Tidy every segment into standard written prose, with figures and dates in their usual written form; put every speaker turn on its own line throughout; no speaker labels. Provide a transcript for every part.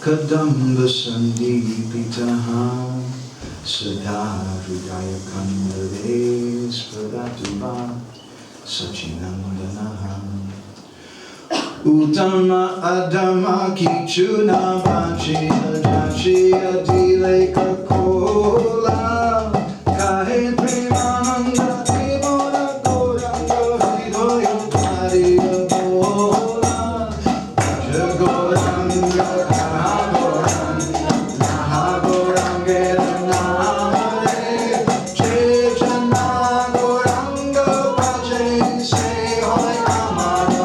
Kadamba Sandipitaha Sada Hridaya Kandave Spadatuva Sachinandanaha Uttama Adama Kichuna Bachina Jachia Dileka Kola Kahe Premananda Devora Goranga Hridoya Pariya Bola Jagoranga Kahagoranga Nahagoranga Namare Chechana Goranga Pache Se Hoi Amara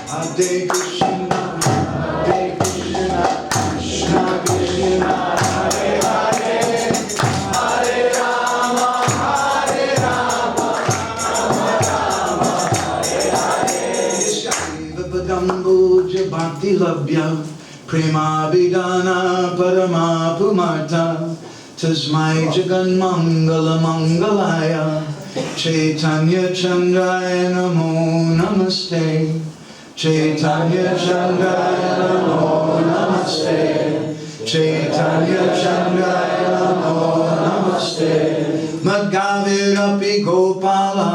Hare Krishna, Hare Krishna, Krishna Krishna, Hare Hare, Hare Rama, Hare Rama, Rama Rama, Hare Hare. Shiva Padambuja Bhakti Labhya, Prema Vidana Parama Pumarta, Tasmai Jagan Mangala Mangalaya, Chaitanya Chandraya Namo Namaste. Chaitanya Chandaya Namo Namaste. Chaitanya Chandaya Namo Namaste. Madhavirapi Gopala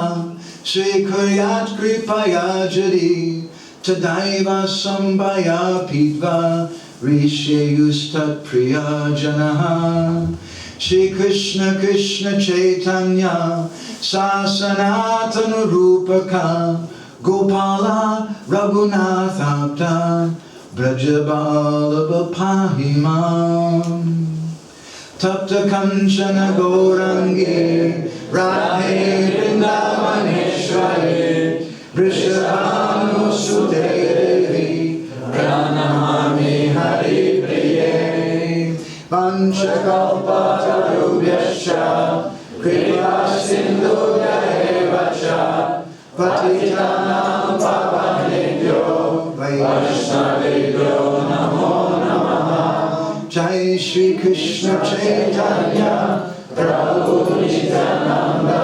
Shrikayat Kripaya Jari Tadaiva Sambhaya Pitva Rishayustat Priya Janaha Shri Krishna Krishna Chaitanya Sasanatana Rupaka Gopala Raghunatha Brajabala Pahimam Tapta Kanchana Gaurangi Radhe Vrindavaneshwari Vrishabhanu Sudevi Pranamami Hari Priye Vanchakalpatarubhyascha Kripa Sindhubhya Evacha Patitanam Pavanebhyo Vaishnavebhyo Namo Namaha Jai Shri Krishna Chaitanya Prabhu Nityananda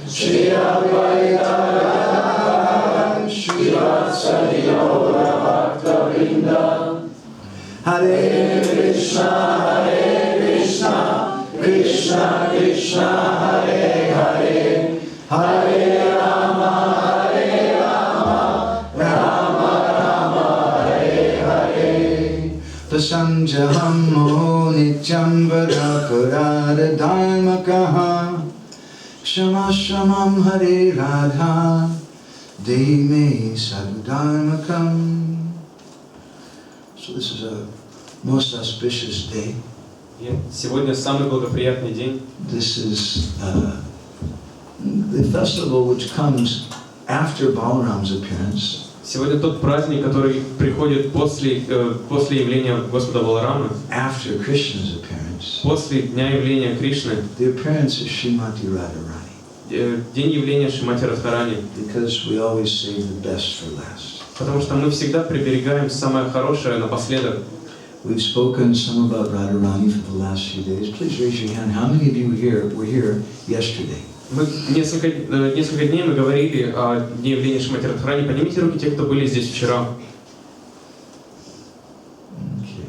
Shri Advaita Gadadhara Shri Vatsali Gaura Bhakta-vrinda Hare Krishna Krishna Krishna Hare Hare Hare Rama Rama Rama Hare Hare Tasanjaham Moho Nityam Vadakarada Dharmakaha Shama Shamam Hare Radha Deme Sadharmakam. So this is a most auspicious day.
Сегодня самый благоприятный день.
This is the festival which comes after Balaram's appearance.
Сегодня тот праздник, который приходит после явления Господа Баларамы.
After Krishna's appearance.
После дня явления Кришны.
The appearance of Srimati Radharani.
День явления Шримати Радхарани.
Because we always save the best for last.
Потому что мы всегда приберегаем самое хорошее напоследок.
We've spoken some about Radharani for the last few days. Please raise your hand. How many of you were here yesterday?
Мы несколько дней мы говорили о дне явления Шримати Радхарани. Поднимите руки те, кто были здесь вчера.
Okay.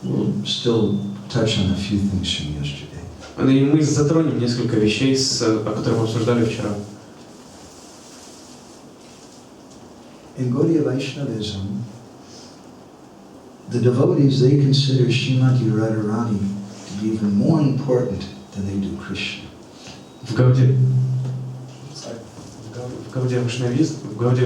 We'll still touch on a few things from yesterday.
И мы затронем несколько вещей, о которых мы обсуждали вчера.
In Gaudiya Vaishnavism, the devotees, they consider Srimati Radharani to be even more important than they do Krishna.
В Гаудия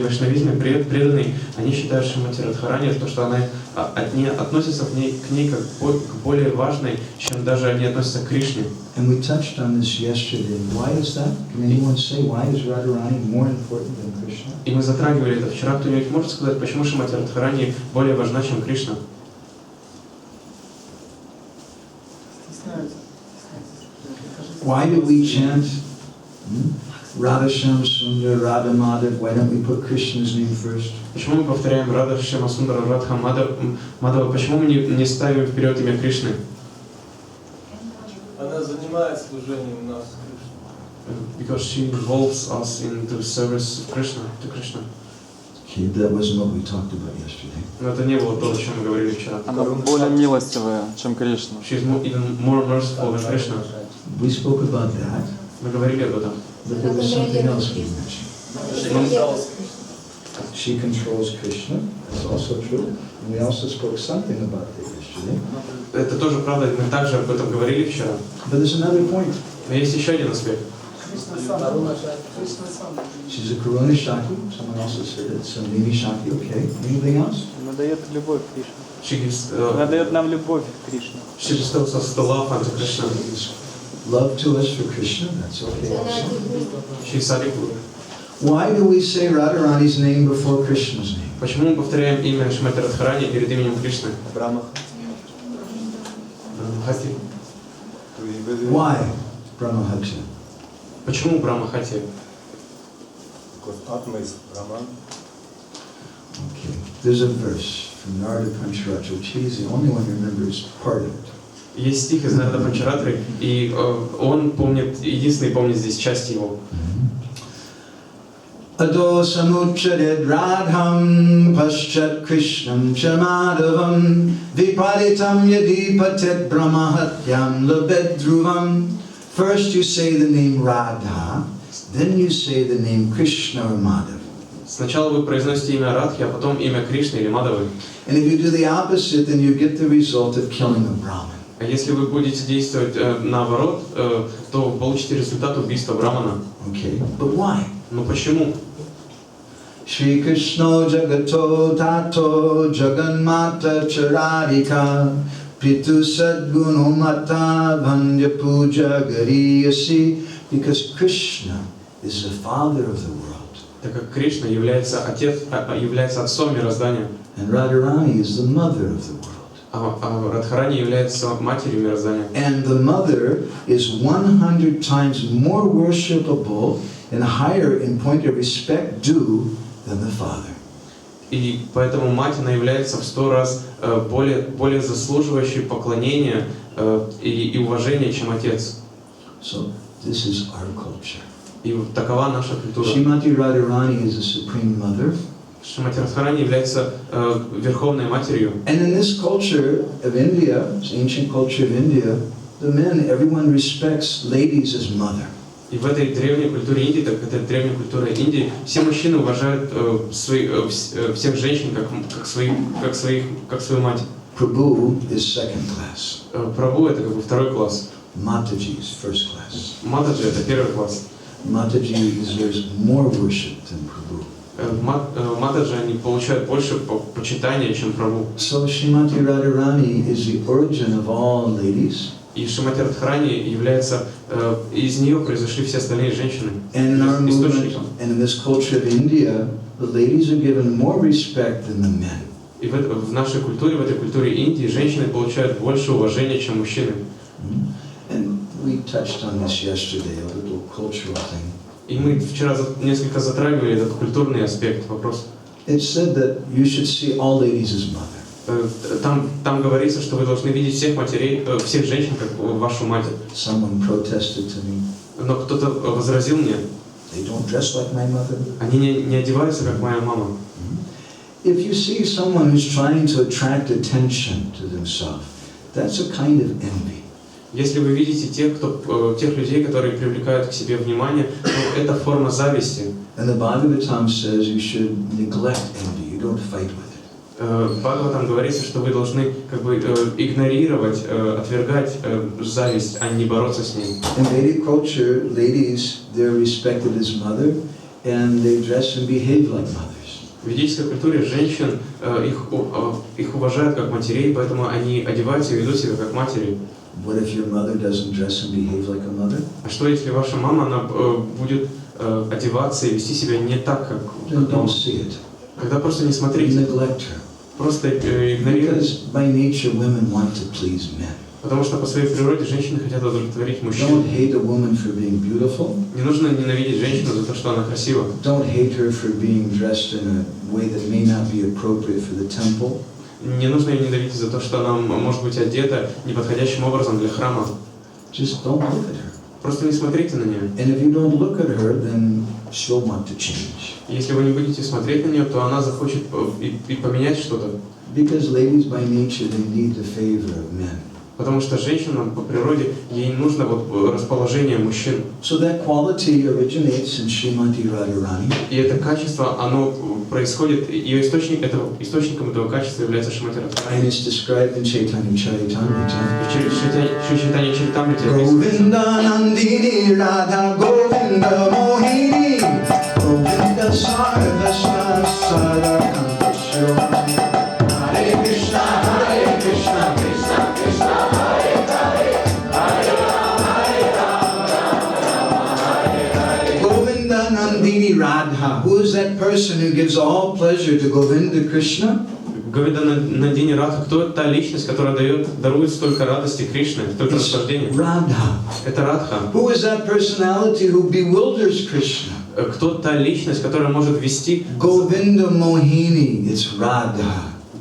Вайшнавизме преданные, они считают Шримати Радхарани, то, что они относятся к ней как к более важной, чем даже они относятся к Кришне.
And we touched on this yesterday. Why is that? Can anyone say why is Radharani more important than Krishna?
И мы затрагивали это вчера. Кто-нибудь может сказать, почему Шримати Радхарани более важна, чем Кришна?
Why do we chant Radha Shyam Sundar, Radha Madhav? Why don't we put Krishna's name first?
Почему мы повторяем Радха Шьяма Сундара, Радха Мадхава? Почему мы не ставим вперед имя Кришны?
Она занимает служением нас Кришне.
Because she involves us in the service of Krishna, to Krishna.
Okay, that wasn't what we talked about yesterday.
Но это не было то, о чем мы говорили вчера.
Она более милостивая, чем Кришна.
She's even more merciful than Krishna.
We spoke about that,
Мы говорили об этом.
but there was something else we mentioned. She controls Krishna, that's also true. And we also spoke something about that yesterday.
Это тоже правда, мы также об этом говорили вчера.
But there's another point.
Но есть еще один аспект.
She's a Karuna Shakti. Someone also said it's a Nini Shakti. Okay. Anything else?
Она дает любовь Кришне.
She gives,
Она дает нам любовь Кришне.
she bestows us the love unto Krishna.
Love to us for Krishna. That's okay also.
She is Sadhguru.
Why do we say Radharani's name before Krishna's name?
Почему мы повторяем имя Шримати Радхарани перед именем Кришны? Хати.
Why Brahmahati?
Почему Брахмахати?
Okay. There's a verse from Narada Pancharatra, which he's the only one who remembers part of it.
Есть стих из Нарада Панчаратры, и он помнит, единственный помнит здесь часть его.
Ado samuchared radham paschat krishnam chamadavam vipaditam yadi patet brahmahatyam labed dhruvam. First you say the name Radha, then you say the name Krishna or Madhava.
Сначала вы произносите имя Радхи, а потом имя Кришны или Мадхавы.
And if you do the opposite, then you get the result of killing a Brahman.
А если вы будете действовать наоборот, то вы получите результат убийства Брамана.
Okay, but why?
Но почему?
Shri Krishna Jagato Tato Jaganmata Chararika Pitu Sadgunu Mata Vandya Puja Gariyasi. Because Krishna is the father of the world.
Так как Кришна является отцом мироздания,
And Radharani is the mother of the world.
а Радхарани является матерью мироздания.
And the mother is 100 times more worshipable and higher in point of respect due than the father.
И поэтому мать, она является в 100 раз более заслуживающей поклонения и уважения, чем отец.
So this is our culture.
И такова наша культура.
Srimati Radharani is the supreme mother.
Шримати Радхарани является верховной матерью.
And in this culture of India, this ancient culture of India, the men, everyone respects ladies as mother.
И в этой древней культуре Индии, так это древняя культура Индии, все мужчины уважают всех женщин как свою мать.
Prabhu is second class.
Прабху это как бы второй класс.
Mataji is first class.
Матаджи это первый класс.
Mataji deserves more worship than Prabhu.
Матаджи они получают больше почитания, чем Прабху.
So Srimati Radharani is the origin of all ladies.
И Шримати Радхарани является, из нее произошли все остальные женщины.
And in our movement, and in this culture of India, the ladies are given more respect than the men.
И в нашей культуре, в этой культуре Индии, женщины получают больше уважения, чем мужчины.
And we touched on this yesterday, a little cultural thing.
И мы вчера несколько затрагивали этот культурный аспект вопроса.
It said that you should see all ladies as mother.
Там говорится, что вы должны видеть всех матерей, всех женщин как вашу мать.
Someone protested to me.
Но кто-то возразил мне.
They don't dress like my mother.
Они не одеваются как моя мама.
If you see someone who's trying to attract attention to themselves, that's a kind of envy.
Если вы видите тех людей, которые привлекают к себе внимание, то это форма зависти.
And the Bhagavatam says you should neglect envy. You don't fight with it.
В Бхагаватам говорится, что вы должны как бы игнорировать, отвергать зависть, а не бороться с ней.
In Vedic culture, ladies, they're respected as mother, and they dress and behave like mothers.
В ведической культуре женщин их уважают как матерей, поэтому они одеваются и ведут себя как матери.
What if your mother doesn't dress and behave like a mother?
А что если ваша мама, она будет одеваться и вести себя не так, как
Then
мама?
don't see it.
Тогда просто не смотрите,
Neglect her.
просто игнорируйте.
Because by nature, women want to please men.
Потому что по своей природе женщины хотят удовлетворить мужчин.
Don't hate a woman for being beautiful.
Не нужно ненавидеть женщину за то, что она красива.
Don't hate her for being dressed in a way that may not be appropriate for the temple.
Не нужно ее ненавидеть за то, что она может быть одета неподходящим образом для храма.
Just don't look at her.
Просто не смотрите на нее.
And if you don't look at her, then she'll want to change.
Если вы не будете смотреть на нее, то она захочет и поменять что-то.
Because ladies by nature, they need the favor of men.
Потому что женщинам по природе ей нужно вот расположение мужчин.
So that quality originates in Srimati Radharani.
И это качество, оно происходит, ее источником этого качества является Шримати
And
Радхарани.
it's described in Chaitanya Charitamrita.
В Чайтанье Чаритамрите
Govinda Nandini Radha Govinda Mohini Govinda Sarvasva Sarakanta Shiromani Hare Krishna Hare Krishna Krishna Krishna Hare Hare Hare Rama Hare Hare Govinda Nandini Radha. Who is that person who gives all pleasure to Govinda Krishna?
Говинда Нандини Радха, кто та личность, которая дарует столько радости Кришне, столько наслаждения?
Radha.
Это Радха.
Who is that personality who bewilders Krishna?
Кто та личность, которая может ввести
Govinda Mohini, it's Radha.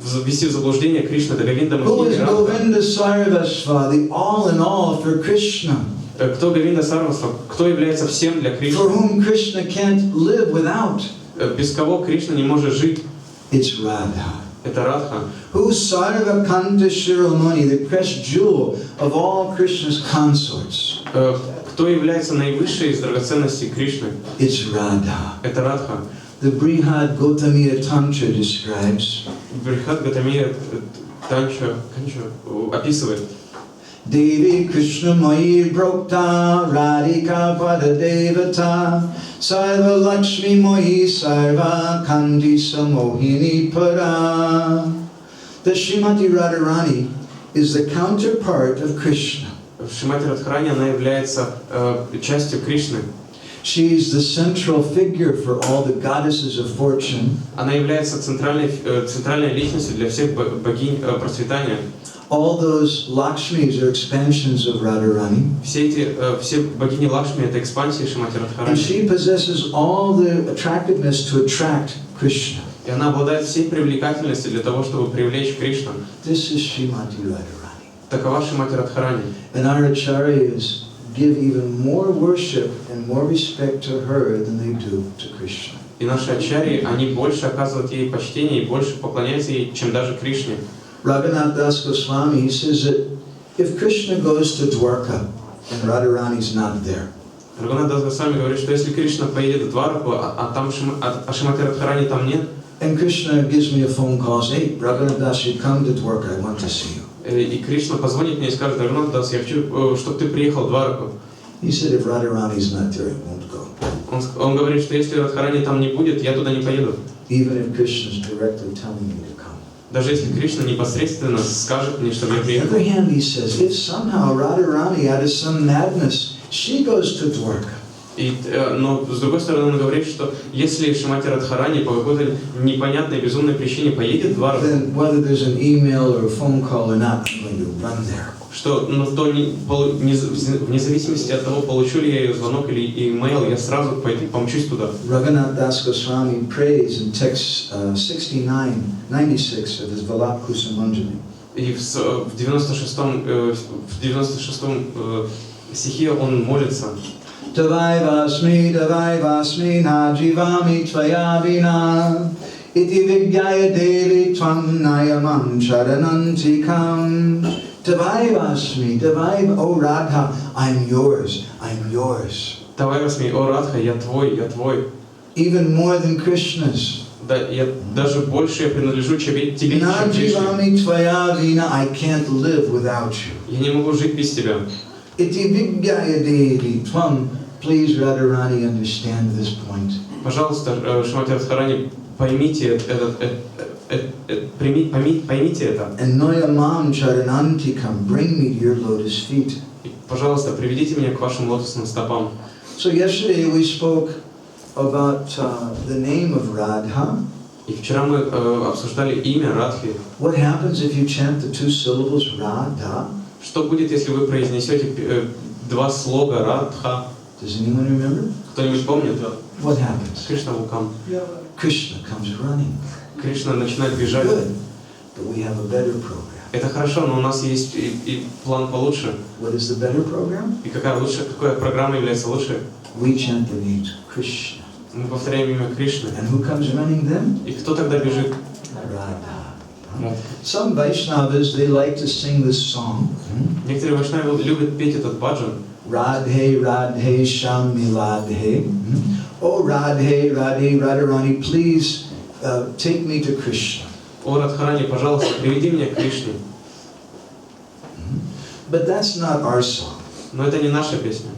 в заблуждение Кришны, это Говинда
Who
Махини
is
Радха.
Govinda Sarvasva, the all in all for Krishna?
Кто Говинда Сарвасва, кто является всем для
For
Кришны,
whom Krishna can't live without?
без кого Кришна не может жить?
It's Radha.
Это Радха.
Who's Sarva Kanta Shiromani, the precious jewel of all Krishna's consorts?
Кто является наивысшей из драгоценностей Кришны?
It's Radha.
Это Радха.
The Brihad Gautamiya Tantra describes
Брихат Гатамия Танча описывает.
Devi Krishna Mayi Brokta Radhika Pada Devata Sarva Lakshmi Mayi Sarva Kandi Samohini Para. The Srimati Radharani is the counterpart of Krishna.
В Шримати Радхарани она является частью Кришны.
She is the central figure for all the goddesses of fortune.
Она является центральной личностью для всех богинь процветания.
All those Lakshmis are expansions of Radharani.
Все богини Лакшми это экспансии Шримати
And
Радхарани.
she possesses all the attractiveness to attract Krishna.
И она обладает всей привлекательностью для того, чтобы привлечь Кришну.
This is Srimati Radharani.
Такова Шримати Радхарани.
And our acharyas give even more worship and more respect to her than they do to Krishna.
И наши ачарьи, они больше оказывают ей почтение и больше поклоняются ей, чем даже Кришне.
Raghunath Das Goswami, he says that if Krishna goes to Dwarka and Radharani's not there,
Рагунат Дас Госвами говорит, что если Кришна поедет в Двараку, а Шримати Радхарани там нет,
and Krishna gives me a phone call, says, hey, Raghunath Das, you come to Dwarka, I want to see you.
и Кришна позвонит мне и скажет, Рагунат Дас, я хочу, чтобы ты приехал в Двараку.
He said, if Radharani's not there, I won't go.
Он говорит, что если Радхарани там не будет, я туда не поеду.
Even if Krishna's directly telling me to come.
Даже если Кришна непосредственно скажет мне, чтобы я
On the
приехал.
other hand, he says, if somehow Radharani, out of some madness, she goes to Dwarka,
Но с другой стороны, он говорит, что если Шримати Радхарани по какой-то непонятной, безумной причине поедет в Двараку,
then whether there's an email or a phone call or not, I'm going to run there.
что вне зависимости от того, получу ли я ее звонок или имейл, я сразу помчусь туда.
Raghunath Das Goswami prays in text 96 of his Valak Kusumanjali.
И в 96-м стихе он молится.
Davai vasmi na jivami tvaya vina iti vigyaya devi tvam nayamam charanantikam. Davai vasmi, oh Radha, I'm yours.
Давай возьми, о Радха, я твой.
Even more than Krishna's.
Да, я даже больше я принадлежу тебе, чем
Na
Кришне.
jivami tvaya vina, I can't live without you.
Я не могу жить без тебя.
Iti vigyaya devi tvam. Please, Radharani, understand this point.
Пожалуйста, Шримати Радхарани, поймите это.
And noyamam charanantikam, bring me to your lotus feet.
И, пожалуйста, приведите меня к вашим лотосным стопам.
So yesterday we spoke about the name of Radha.
И вчера мы обсуждали имя Радхи.
What happens if you chant the two syllables Radha?
Что будет, если вы произнесете два слога Радха?
Does anyone remember?
Кто-нибудь помнит?
What happens?
Krishna will come.
Krishna comes running.
Кришна начинает бежать.
Good. But we have a better program.
Это хорошо, но у нас есть и план получше.
What is the better program?
И какая программа является лучшей?
We chant the names Krishna.
Мы повторяем имя Кришны.
And who comes running then?
И кто тогда бежит?
Radha. Some Vaishnavas, they like to sing this song.
Некоторые вайшнавы любят петь этот баджан.
Radhe, Radhe, Shami Radhe. Oh Radhe, Radhe, Radharani, please take me to Krishna.
О Радхарани, пожалуйста, приведи меня к Кришне.
But that's not our song.
Но это не наша песня.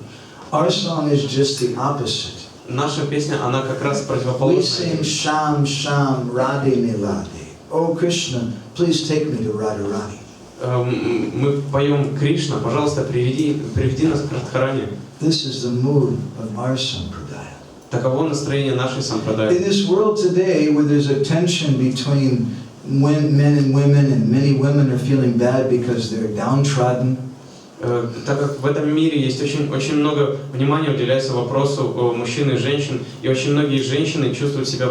Our song is just the opposite.
Наша песня, она как раз
We
противоположная.
sing Sham, Sham, Radhe, Nilade. Oh Krishna, please take me to Radharani.
Мы поем Кришна, пожалуйста, приведи нас к Радхарани.
This is the mood of our sampradaya.
Таково настроение нашей
In
сампрадай.
this world today, where there's a tension between men and women, and many women are feeling bad because they're downtrodden,
Так как в этом мире есть очень много внимания уделяется вопросу мужчин и женщин, и очень многие женщины чувствуют себя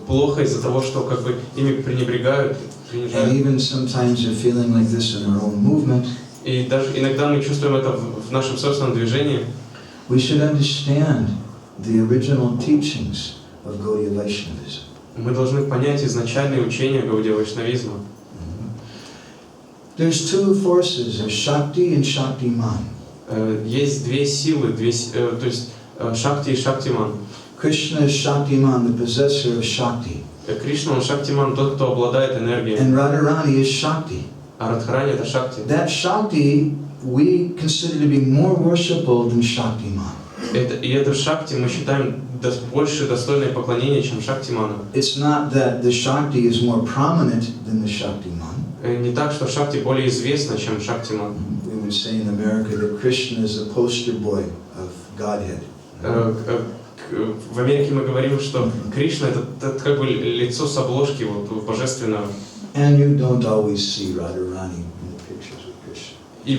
плохо из-за того, что как бы ими пренебрегают,
and even sometimes they're feeling like this in our own movement,
И даже иногда мы чувствуем это в нашем собственном движении.
we should understand the original teachings of Gaudiya Vaishnavism.
Мы должны понять изначальные учения Гаудия Вайшнавизма.
There's two forces, there's Shakti and Shaktiman.
Есть две силы, то есть Шакти и Шактиман.
Krishna is Shaktiman, the possessor of Shakti.
Кришна, он Шактиман, тот, кто обладает энергией.
And Radharani is Shakti.
А Радхарани — это Шакти.
That Shakti we consider to be more worshipful than Shaktiman.
И это Шакти мы считаем больше достойное поклонение, чем Шактимана.
It's not that the Shakti is more prominent than the Shaktiman.
Не так, что Шакти более известна, чем Шактиман.
We would say in America that Krishna is the poster boy of Godhead.
В Америке мы говорим, что Кришна — это как бы лицо с обложки вот, божественного.
And you don't always see Radharani in the pictures of Krishna.
И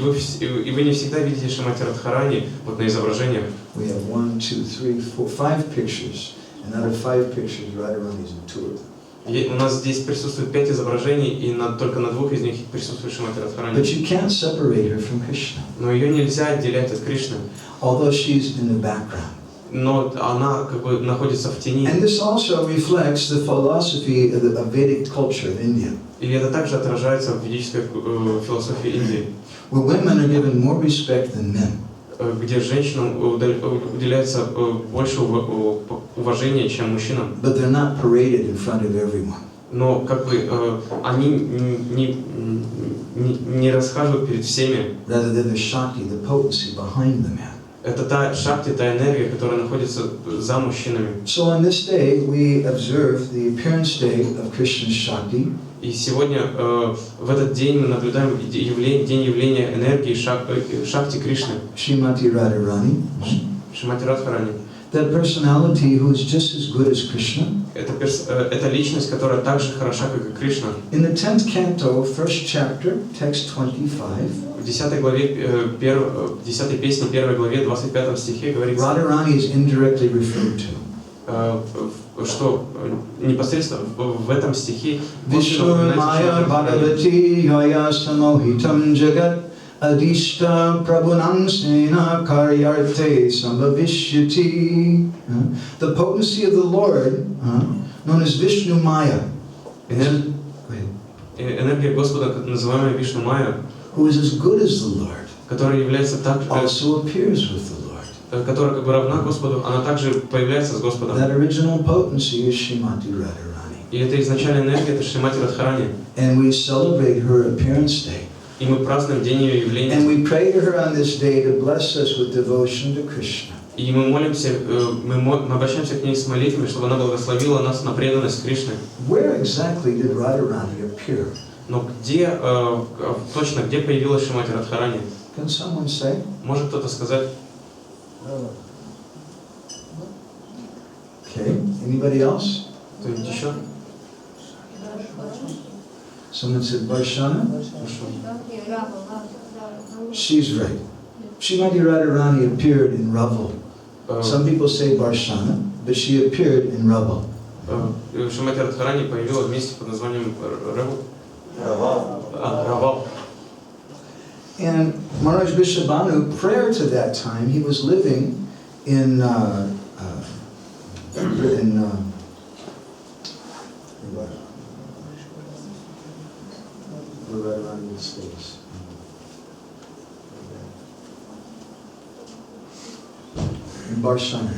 вы не всегда видите Шримати Радхарани вот на изображениях.
We have 1, 2, 3, 4, 5 pictures, and out of 5 pictures, Radharani is in 2 of them.
У нас здесь присутствует 5 изображений, и только на 2 из них присутствует Шримати Радхарани.
But you can't separate her from Krishna,
Но ее нельзя отделять от Кришны.
although she's in the background.
Но она как бы находится в тени.
And this also reflects the philosophy of the Vedic culture of India,
И это также отражается в ведической философии Индии,
where women are given more respect than men.
где женщинам уделяется больше уважения, чем мужчинам.
But they're not paraded in front of everyone.
Но как бы они не расхаживают перед всеми.
Rather, they're the Shakti, the potency behind the man.
Это та шакти, та энергия, которая находится за мужчинами.
So on this day, we observe the appearance day of Krishna's Shakti.
И сегодня, в этот день, мы наблюдаем день явления энергии Шакти Кришны.
Srimati Radharani.
Шримати Радхарани.
That personality who is just as good as Krishna.
Это личность, которая так же хороша, как и Кришна.
In the 10th canto, 1st chapter, text 25,
В 10 главе, 10 песне, 1 главе, 25 стихе говорится,
Radharani is indirectly referred to.
что непосредственно в этом стихе
Vishnu Maya Bhagavati Yaya Samohitam Jagat Adishta Prabhunam Sena Karyarte Sambhavishyati. The potency of the Lord, known as Vishnu Maya,
энергия Господа, называемая Вишну Майя,
who is as good as the Lord,
которая является
also appears with the Lord.
которая как бы равна Господу, она также появляется с Господом.
That original potency is Srimati Radharani.
И это изначальная энергия, это Шримати Радхарани.
And we celebrate her appearance day.
И мы празднуем день ее явления.
And we pray to her on this day to bless us with devotion to Krishna.
И мы молимся, мы обращаемся к ней с молитвами, чтобы она благословила нас на преданность Кришне.
Where exactly did Radharani appear?
Но точно где появилась Шримати Радхарани?
Can someone say?
Может кто-то сказать?
Okay. Anybody else?
Кто-нибудь еще?
Someone said Varshana? She's right. Srimati Radharani appeared in Raval. Some people say Varshana, but she appeared in Raval.
Шримати Радхарани появилась в месте под названием Равал.
And Maharaj Vrishabhanu, prior to that time, he was living in we're right around the States. In Barcelona.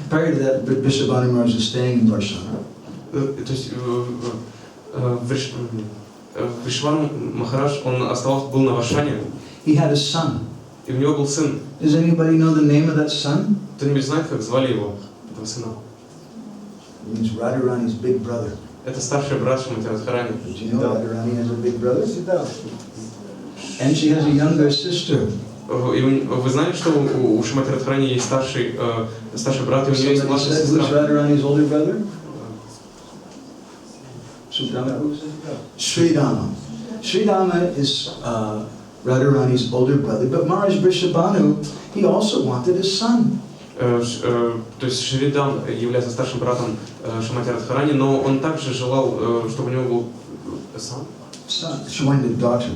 Prior to that, Vrishabhanu Maharaj was staying in Barcelona.
То есть Вришван Махарадж, он был на Варшане.
He had a son.
И у него был сын.
Does anybody know the name of that son?
Кто-нибудь знает, как звали его, этого сына?
It means Radharani's big brother.
Это старший брат Шримати Радхарани.
Did you know Radharani has a big brother? And she has a younger sister.
И вы знали, что у Шримати Радхарани есть старший брат, и у нее есть младшая сестра?
Who's Radharani's older brother? Sridhama. Sridhama is Radharani's older brother, but Maharaj Vrishabhanu, he also wanted a son.
То есть Шридам является старшим братом Шримати Радхарани, но он также желал, чтобы у него был сын.
She wanted a daughter.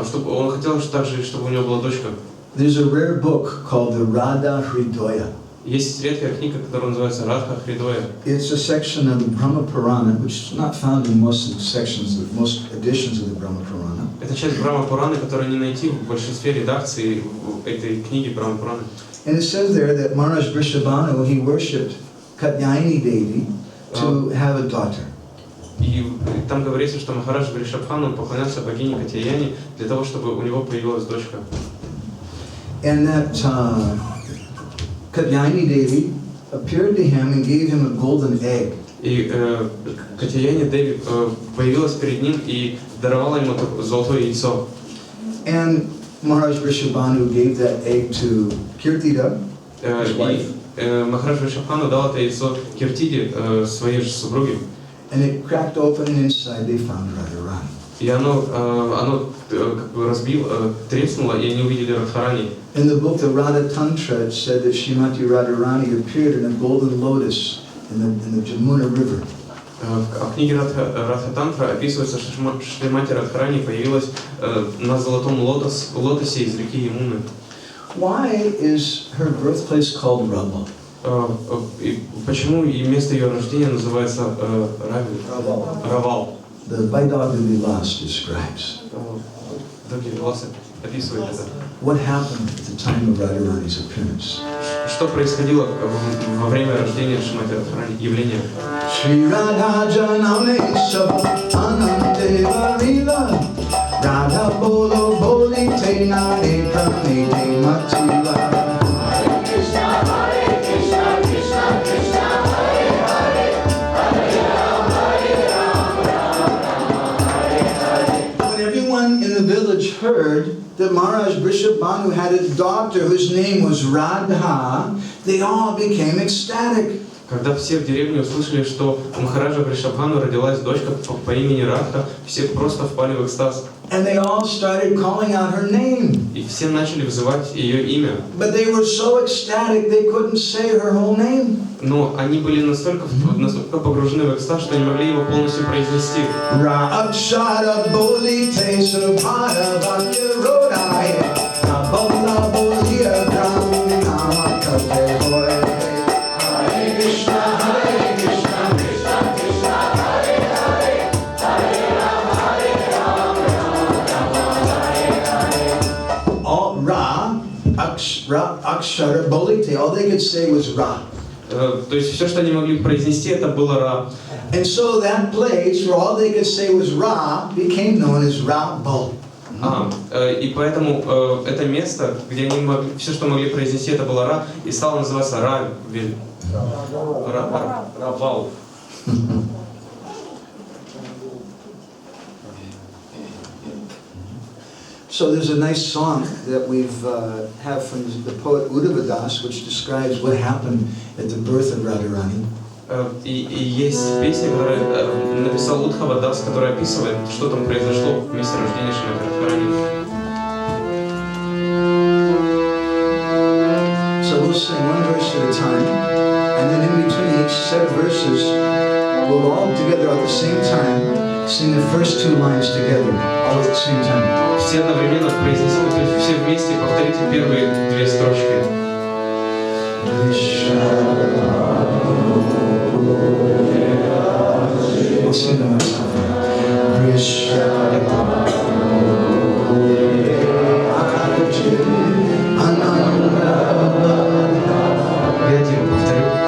Чтобы он хотел также, чтобы у него была дочка.
There's a rare book called the Radha Hridaya.
Есть редкая книга, которая называется Радха Хридоя.
It's a section of the Brahma Purana, which is not found in most sections, most editions of the Brahma Purana.
Это часть Брахма Пураны, которую не найти в большинстве редакций этой книги Брахма Пураны.
And it says there that Maharaj Vrishabhanu, he worshipped Katyayani Devi to have a daughter.
И там говорится, что Махарадж Вришабхану поклонялся богине Катьяяни для того, чтобы у него появилась дочка.
And that Katyayani Devi appeared to him and gave him a golden egg.
И Катьяяни Деви появилась перед ним и даровала ему золотое яйцо.
And Maharaj Vrishabhanu gave that egg to Kirtida, his wife.
Махарадж Вришабхану дал это яйцо Киртиде, своей же супруге.
And it cracked open, and inside they found Radharani.
И оно как бы треснуло, и они увидели Радхарани.
In the book, the Radha Tantra, it said that Srimati Radharani appeared in a golden lotus in the Jamuna River.
В книге Радхатантра описывается, что Шримати Радхарани появилась на золотом лотосе из реки Ямуны.
Why is her birthplace called Raval?
Почему и место ее рождения называется Равал?
The Vaidagya Vilas describes.
Описывает это.
What happened at the time of Radharani's appearance?
Что происходило во время рождения Шримати Радхарани, явления?
Shri Radha Janame Sabha Anandeva Lila Radha Bolo Boli Te Nare Pranete Mativa. Heard that Maharaj Vrishabhanu had a daughter whose name was Radha, they all became ecstatic.
Когда все в деревне услышали, что у Махараджа Вришабхану родилась дочка по имени Радха, все просто впали в экстаз.
And they all started calling out her name.
И все начали взывать ее имя.
But they were so ecstatic they couldn't say her whole name.
Но они были настолько погружены в экстаз, что не могли его полностью произнести.
Rakshara bolite subhara vakyarodai Nabala bolia gramina kate hoy. Hare Krishna, Krishna Krishna Hare Hare, Hare Rama, Rama Hare Hare. All Akshara bolite, all they could say was Ra.
То есть все, что они могли произнести, это было Ра.
And so that place where all they could say was Ra became known as Raval.
И поэтому это место, где они могли, все, что могли произнести, это было Ра, и стало называться Равель. Равал.
So there's a nice song that we've have from the poet Uddhavadas, which describes what happened at the birth of Radharani.
И есть песня, которую написал Удхавадас, которая описывает, что там произошло в месте рождения Шримати Радхарани.
So we'll sing one verse at a time, and then in between each set of verses, we'll all together at the same time sing the first two lines together, all at the same time.
Все одновременно произнесем, то есть все вместе повторите первые две строчки.
We'll sing them ourselves.
Я один повторю.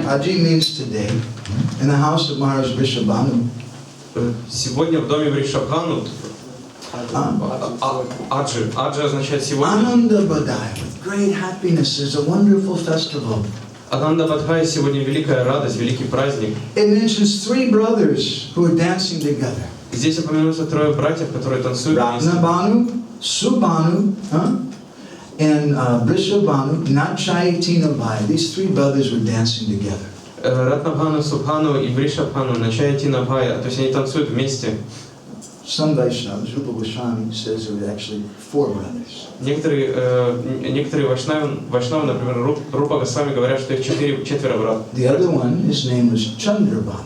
Haji means today. In the house of Maharaj Vrishabhanu.
Сегодня в доме Вришабхану. Аджи означает сегодня.
Ananda Badaya, with great happiness, is a wonderful festival.
Ананда Бадхая сегодня великая радость, великий праздник.
It mentions 3 brothers who are dancing together.
Здесь упоминаются 3 братьев, которые танцуют вместе.
Ratnabhanu, Subhanu, and Vrishabhanu, Nachai Tinabhai. These 3 brothers were dancing together.
Ратнабхану, Субхану и Вришабхану, Начая Тинабхая, то есть они танцуют вместе.
Some Vaishnavas, Rupa Goswami, says there were actually 4 brothers.
Некоторые вайшнавы, например, Рупа Госвами говорят, что их 4 брата.
The other one, his name was Chandrabhanu.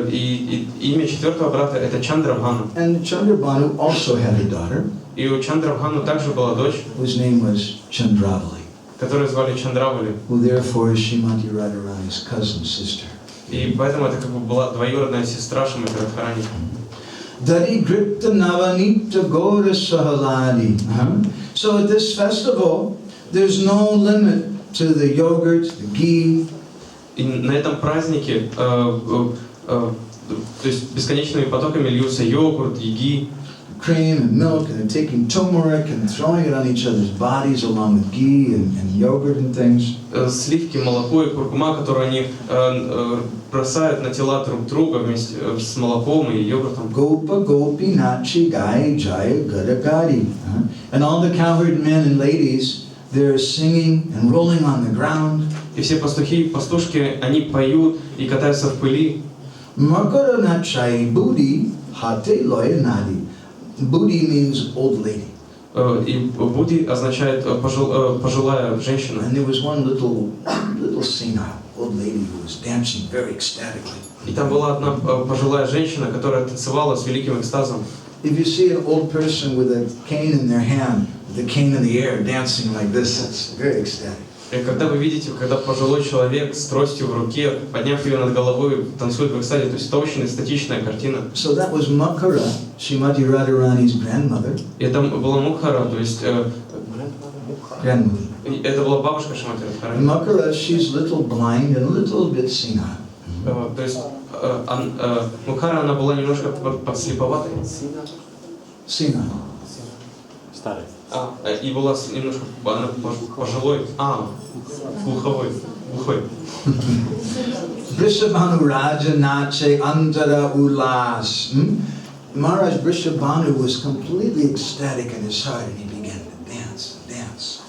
И имя 4-го брата это Чандрабхану.
And Chandrabhanu also had a daughter.
И у Чандрабхану также была дочь,
whose name was Chandravali,
которую звали Чандравали.
who therefore is Srimati Radharani's cousin sister.
И поэтому это как бы была двоюродная сестра Шримати Радхарани.
Dari Gripta Navanita Gora Sahaladi. So at this festival, there's no limit to the yogurt, the ghee.
И на этом празднике, то есть бесконечными потоками льются йогурт, йги,
cream and milk, and they're taking turmeric and throwing it on each other's bodies along with ghee and yogurt and things.
Сливки, молоко и куркума, которые они бросают на тела друг друга вместе с молоком и йогуртом.
Gopa Gopi Nachi Gai Jaya Gadagadi. And all the cowherd men and ladies, they're singing and rolling on the ground.
И все пастухи и пастушки, они поют и катаются в пыли.
Makara Nachai Budi Hate Loya Nadi. Budi means old lady.
И Буди означает пожилая женщина.
And there was one little senile old lady who was dancing very ecstatically.
И там была одна пожилая женщина, которая танцевала с великим экстазом.
If you see an old person with a cane in their hand, with the cane in the air, dancing like this, it's very ecstatic.
И когда вы видите, когда пожилой человек с тростью в руке, подняв ее над головой, танцует в экстазе, то есть это очень эстетичная картина.
So that was Makara, Srimati Radharani's grandmother.
И это была Мукхара, то есть
Grandmother.
это была бабушка Шримати Радхарани.
Makara, she's a little blind and a little bit senile.
То есть Мукхара, она была немножко подслеповатой.
Senile.
Старый.
И была немножко пожилой, глухой.
Vrishabhanu Raja Nache Antara Ulas. Maharaj Vrishabhanu was completely ecstatic in his heart and he began to dance and dance.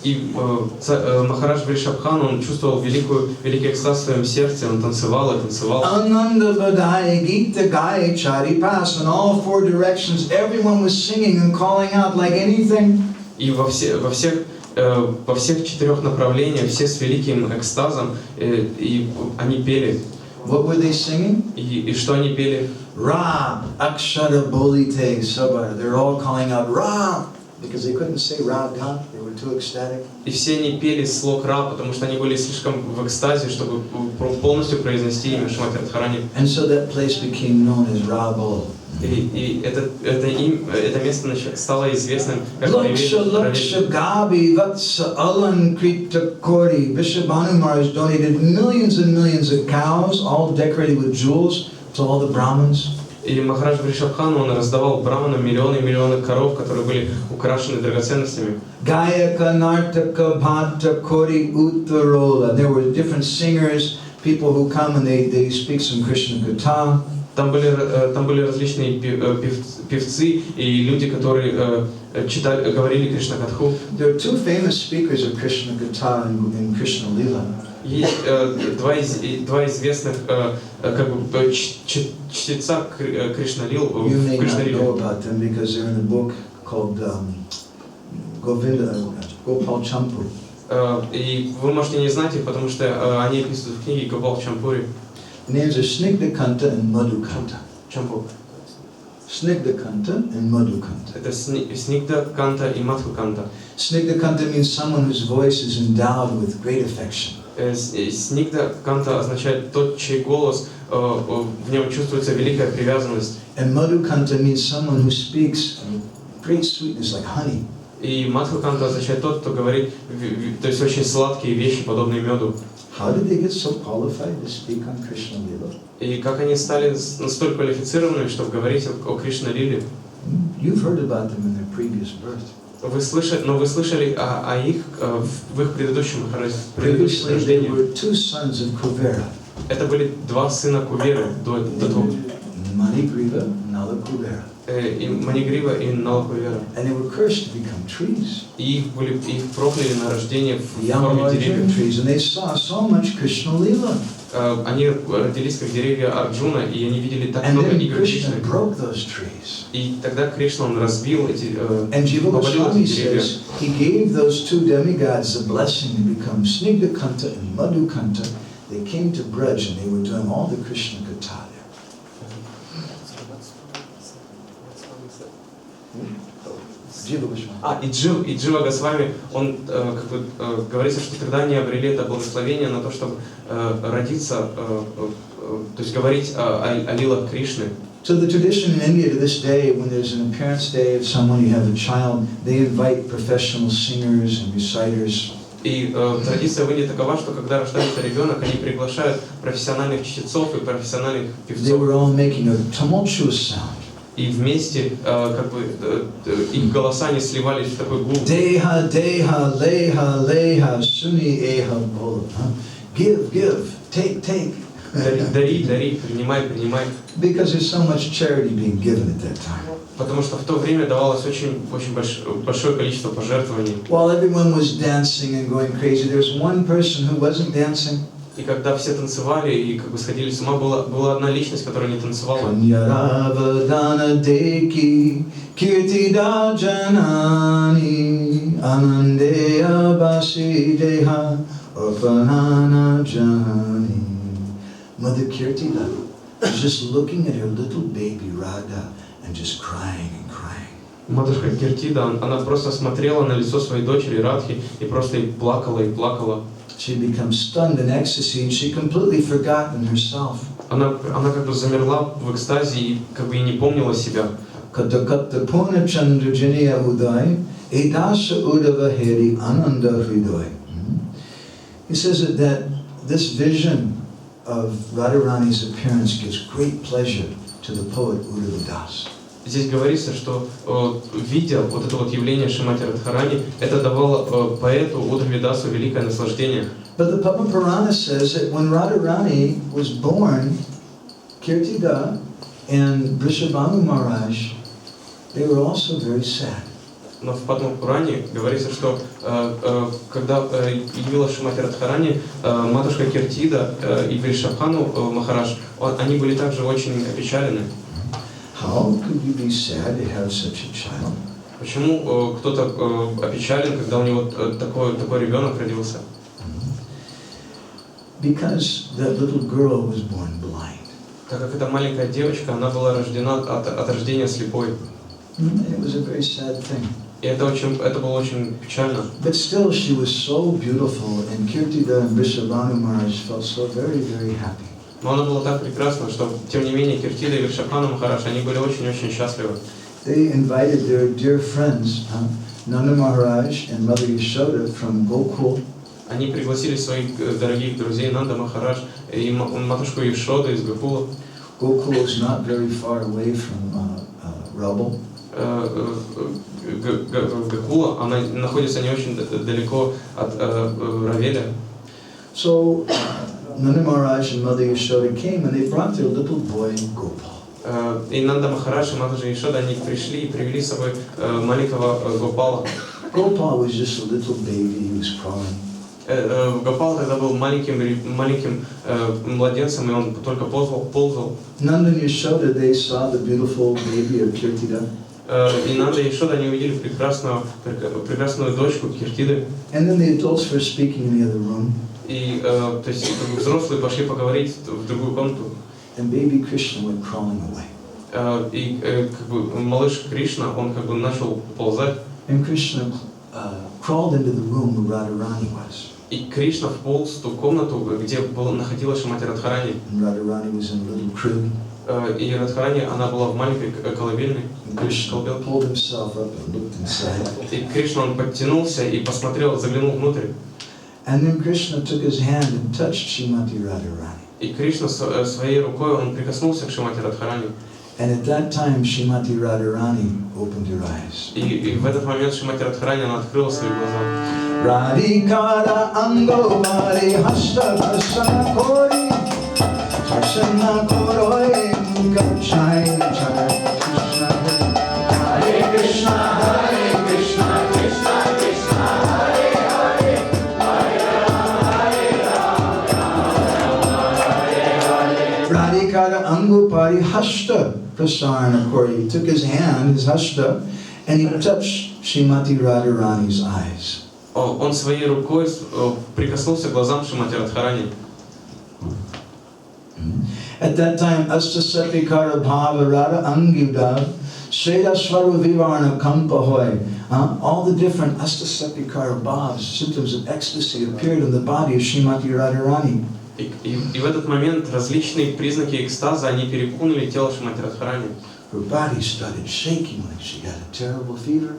И Махарадж Вришабхан, он чувствовал великий экстаз в своем сердце, он танцевал и танцевал.
Ananda Vadaya Gita Gaya Charipas, in all 4 directions, everyone was singing and calling out like anything.
И во всех 4 направлениях, все с великим экстазом, и они пели.
What were they singing?
И что они пели?
Ra, Akshara Bolite Sabha. They're all calling out Ra, because they couldn't say Radha, they were too ecstatic.
И все они пели слог Ра, потому что они были слишком в экстазе, чтобы полностью произнести имя Шримати Радхарани.
And so that place became known as Rabol.
И это место стало известным как
Laksha Gabi Vatsa Alankrita Kori. Vrishabhanu Maharaj donated millions and millions of cows, all decorated with jewels, to all the Brahmins.
И Махарадж Вришабхан, он раздавал браманам миллионы и миллионы коров, которые были украшены драгоценностями.
Gayaka Nartaka Bhatta Kori Uttarola. There were different singers, people who come and they speak some Krishna Katha.
Там были различные певцы и люди, которые говорили Кришна Катху.
There are 2 famous speakers of Krishna Katha in Krishna Lila.
Есть два известных как бы чтеца Кришна Лил в
You may
Кришна
not know
Лиле.
about them because they're in a book called Gopal Champu.
И вы можете не знать их, потому что они описывают в книге Гопал Чампури.
The names are Snigdhakanta and Madhukanta.
Чампу.
Snigdhakanta and Madhukanta.
Это Снигда Канта и Мадху-канта.
Snigdhakanta means someone whose voice is endowed with great affection.
Снигда Канта означает тот, чей голос, в нем чувствуется великая привязанность.
And Madhukanta means someone who speaks great sweetness like honey.
И Мадху-канта означает тот, кто говорит, то есть очень сладкие вещи, подобные меду.
How did they get so qualified to speak on Krishna Lila?
И как они стали настолько квалифицированными, чтобы говорить о Кришна-лиле?
You've heard about them in their previous birth.
Вы слышали о их в их предыдущем
Previously, they
рождении.
were two sons of Kuvera.
Это были два сына Куверы до того.
Manigriva and Nala Kuvera.
И Манигрива и Нала Кувера.
And they were cursed to become trees.
И их прокляли на рождение в
Young
форме
Arjuna
деревьев.
trees, and they saw so much Krishna Lila.
Они родились как деревья Арджуна, и они видели так
And
много
then
игр
Krishna
Кришны.
broke those trees.
И тогда Кришна, он разбил эти,
And Jiva
повалил
Goswami
эти деревья.
says he gave those two demigods the blessing to become Snigdakanta and Madhukanta. They came to Braj and they were doing all the Krishna Katha there. Jiva Goswami.
И Джива Госвами, он говорится, что тогда они обрели это благословение на то, чтобы родиться, то есть говорить о лилах Кришны.
So the tradition in India to this day, when there's an appearance day of someone, you have a child, they invite professional singers and reciters.
И традиция в Индии такова, что когда рождается ребенок, они приглашают профессиональных чтецов и профессиональных
They
певцов.
were all making a tumultuous sound.
И вместе их голоса не сливались в такой гул.
Deha, deha, leha, leha, suni, eha, bola. Give, give, take, take.
Дари, дари, принимай, принимай.
Because there's so much charity being given at that time.
Потому что в то время давалось очень большое количество пожертвований.
While everyone was dancing and going crazy, there was one person who wasn't dancing.
И когда все танцевали и сходили с ума, была одна личность, которая не танцевала.
Kanyaravadana deki kirtida janani anandeya basi deha orpanana jani. Mother Kirtida was just looking at her little baby Radha and just crying and crying.
Матушка Киртида, она просто смотрела на лицо своей дочери Радхи и просто и плакала, и плакала.
She had become stunned in ecstasy and she completely forgotten herself.
Она замерла в экстазе и и не помнила себя.
Katakata purna chandra janiya uday edasa udava heri ananda hridoy. He says that this vision of Radharani's appearance gives great pleasure to the poet Uddhava Das.
Здесь говорится, что видя вот это вот явление Шримати Радхарани, это давало поэту Уддхаве Дасу великое наслаждение.
But the Padma Purana says that when Radharani was born, Kirtida and Vrishabhanu Maharaj, they were also very sad.
Но в Падма Пуране говорится, что когда явилась Шримати Радхарани, матушка Киртида и Вришабхану Махарадж, они были также очень опечалены.
How could you be sad to have such a child?
Почему кто-то опечален, когда у него такой ребенок родился?
Because that little girl was born blind.
Так как эта маленькая девочка, она была рождена от рождения слепой.
It was a very sad thing.
И это было очень печально.
But still she was so beautiful and Kirtida and Vrishabhanu Maharaj felt so very, very happy.
Но она была так прекрасна, что, тем не менее, Киртида и Вришабхану Махарадж, они были очень-очень счастливы.
They invited their dear friends, Nanda Maharaj and Mother Yashoda from Gokul.
Они пригласили своих дорогих друзей Нанда Махарадж и матушку Яшоду из Гокула.
Gokul is not very far away from Rabal.
Гокула, она находится не очень далеко от Равеля.
So Nanda Maharaj and Mother Yashoda came and they brought their little boy Gopal.
И Нанда Махарадж и Матаджи Яшода, они пришли и привели с собой маленького Гопала.
Gopal was just a little baby, he was crawling.
Гопал тогда был маленьким младенцем, и он только ползал.
Nanda and Yashoda, they saw the beautiful baby of Kirtida.
И Нанда и Яшода, они увидели прекрасную дочку Киртиды.
And then the adults were speaking in the other room.
И то есть взрослые пошли поговорить в другую комнату.
And baby Krishna went crawling away.
И малыш Кришна, он начал ползать.
And Krishna crawled into the room where Radharani was.
И Кришна вполз в ту комнату, где находилась Шримати Радхарани.
And Radharani was in a little crib.
И Радхарани, она была в маленькой колыбельной.
And Krishna pulled himself up and looked inside.
И Кришна, он подтянулся и посмотрел, заглянул внутрь.
And then Krishna took his hand and touched Srimati Radharani.
И Кришна своей рукой он прикоснулся к Шримати Радхарани.
And at that time, Srimati Radharani opened her eyes.
И в этот момент Шримати Радхарани она открыла свои глаза.
Radhikara ango mare hasta prasana kori prasana koroi mugachai chai Krishna Hare Krishna Hare Krishna Krishna Krishna Hare Hare Hare Rama Radhikara ango pari hasta prasana kori. He took his hand, his hasta, and he touched Srimati Radharani's eyes.
Он своей рукой прикоснулся к глазам Шримати Радхарани.
At that time, Astasatikara Bhava Radha Anguda Seda Swaru Vivarna Kampahoy. All the different Astasatikara Bhavas, symptoms of ecstasy, appeared in the body of Srimati Radharani.
И в этот момент различные признаки экстаза, они переполнили тело Шримати Радхарани.
Her body started shaking like she had a terrible fever.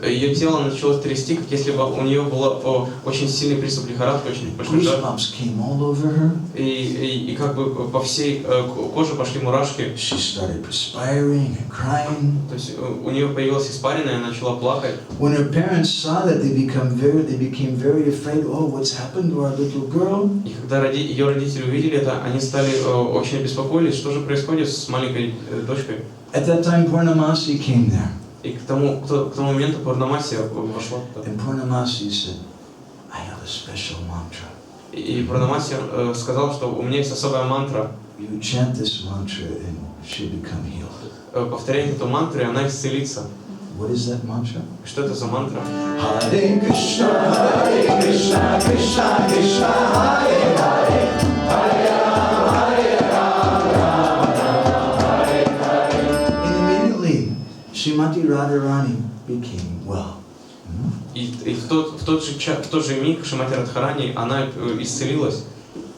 Ее тело начало трясти, как если бы у нее был очень сильный приступ лихорадки, очень большой жар.
Goosebumps came all over her.
И как бы по всей коже пошли мурашки.
She started perspiring and crying.
То есть у нее появилась испарина, и она начала плакать.
When her parents saw that, they became very afraid. Oh, what's happened to our little girl?
И когда ее родители увидели это, они стали очень обеспокоились, что же происходит с маленькой дочкой.
At that time, Purnamasi came there.
И к тому моменту Пурнамаси вошла.
And Purnamasi said, I have a special mantra.
И Пурнамаси сказал, что у меня есть особая мантра.
You chant this mantra and she'll become healed.
Повторяй эту мантру, и она исцелится.
What is that mantra?
Что это за мантра?
Hare Krishna, Hare Krishna, Krishna Krishna, Hare Hare, Hare Rama, Hare Rama, Hare Hare. And immediately, Srimati Radharani became well.
И в тот же миг Шримати Радхарани, она исцелилась.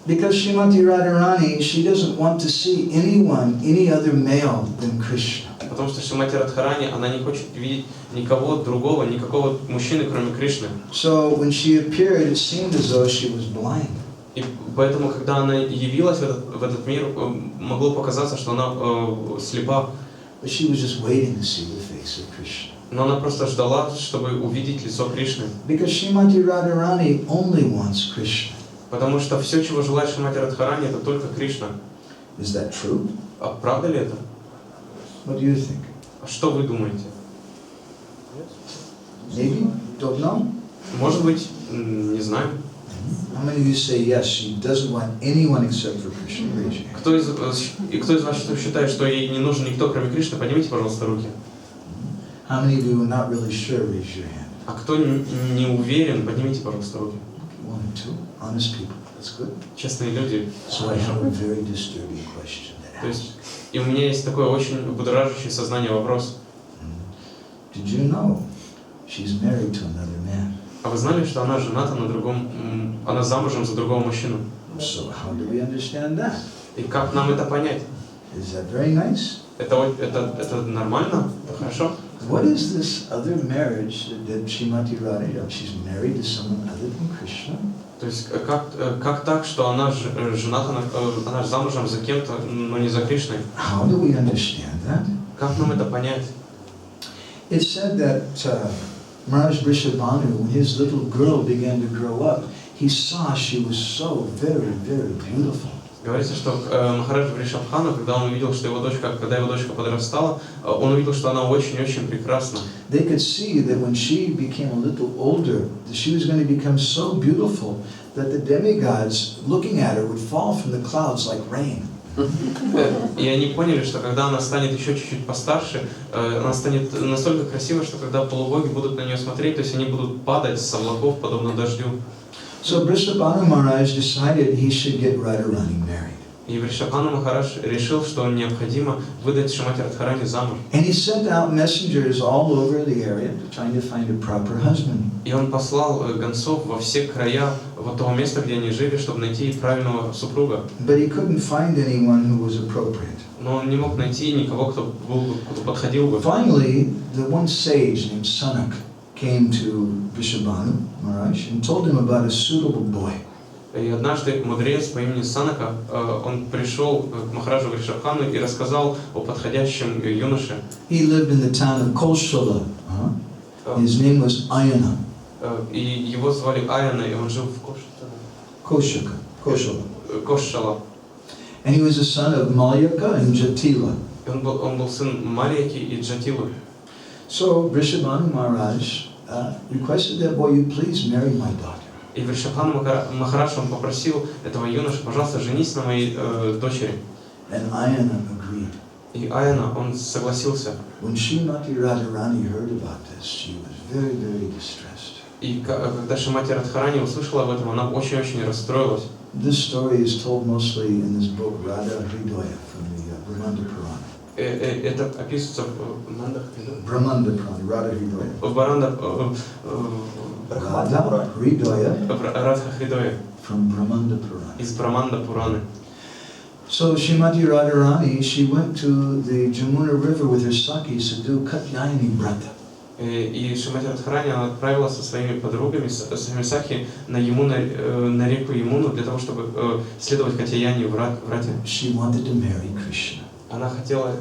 Because Srimati Radharani, she doesn't want to see anyone, any other male than Krishna.
Потому что Шримати Радхарани, она не хочет видеть никого другого, никакого мужчины, кроме Кришны.
So when she appeared, it seemed as though she was blind.
И поэтому, когда она явилась в этот мир, могло показаться, что она слепа.
But she was just waiting to see the face of Krishna.
Но она просто ждала, чтобы увидеть лицо Кришны.
Because Srimati Radharani only wants Krishna.
Потому что все, чего желает Шримати Радхарани, это только Кришна.
Is that true?
А правда ли это?
What do you think?
А что вы думаете?
Maybe? Don't know?
Может быть, не знаю.
How many of you say yes, she doesn't want anyone except for Krishna? Raise your hand.
Кто из вас считает, что ей не нужен никто, кроме Кришны? Поднимите, пожалуйста, руки.
How many of you are not really sure? Raise your hand.
А кто не уверен, поднимите, пожалуйста, руки.
One or two. Honest people. That's good.
Честные люди.
So I have a very disturbing question to
То
ask.
есть, и у меня есть такой очень будоражащий сознание вопрос.
Did you know she's married to another man?
А вы знали, что она жената на другом, она замужем за другого мужчину?
So how do we understand that?
И как нам это понять?
Is that very nice?
Это нормально? Это хорошо?
What is this other marriage that Srimati Radharani, she's married to someone other than Krishna?
То есть как так, что она жената, она замужем за кем-то, но не за Кришной?
How do we understand that?
Как нам это понять?
It's said that Maharaj Vrishabhanu, when his little girl began to grow up, he saw she was so very, very beautiful.
Говорится, что Махарадж Вришабхану, когда его дочка подрастала, он увидел, что она очень-очень прекрасна.
They could see that when she became a little older, that she was going to become so beautiful that the demigods looking at her would fall from the clouds like rain.
И они поняли, что когда она станет еще чуть-чуть постарше, она станет настолько красивой, что когда полубоги будут на нее смотреть, то есть они будут падать с облаков, подобно дождю.
So Vrishabhanu Maharaj decided he should get Radharani married.
И Вришабхану Махарадж решил, что необходимо выдать Шримати Радхарани замуж.
And he sent out messengers all over the area trying to find a proper husband.
И он послал гонцов во все края вот того места, где они жили, чтобы найти правильного супруга.
But he couldn't find anyone who was appropriate.
Но он не мог найти никого, кто подходил бы.
Finally, the one sage named Sanak came to Vrishabhanu Maharaj and told him about a suitable boy.
И однажды мудрец по имени Санака, он пришел к Махараджу Вришабхану и рассказал о подходящем юноше.
He lived in the town of Koshala. His name was Ayana.
И его звали Аяна, и он жил в Кошшала.
And he was the son of Malyaka and Jatila.
И он был сын Малияки и Джатилы.
So Vrishabhanu Maharaj requested that boy, you please marry my daughter.
И Вришабхану Махарадж он попросил этого юношу, пожалуйста, женись на моей дочери.
And Ayana agreed.
И Аяна, он согласился.
When Srimati Radharani heard about this, she was very, very distressed.
И когда Шримати Радхарани услышала об этом, она очень-очень расстроилась.
This story is told mostly in this book Radha Hridaya from the Brahmanda Purana.
Это описывается в
Brahmanda Purana, Radha Hridaya.
Радха
Радхаштами
from Brahmanda Purana.
из Браманда Пураны.
So Srimati Radharani, she went to the Jamuna river with her sakis to do Katyayani Brata.
И Шримати Радхарани она отправилась со своими подругами, со своими сахи на реку Ямуну для того, чтобы следовать Катьяяни в Рате.
She wanted to marry Krishna.
Она хотела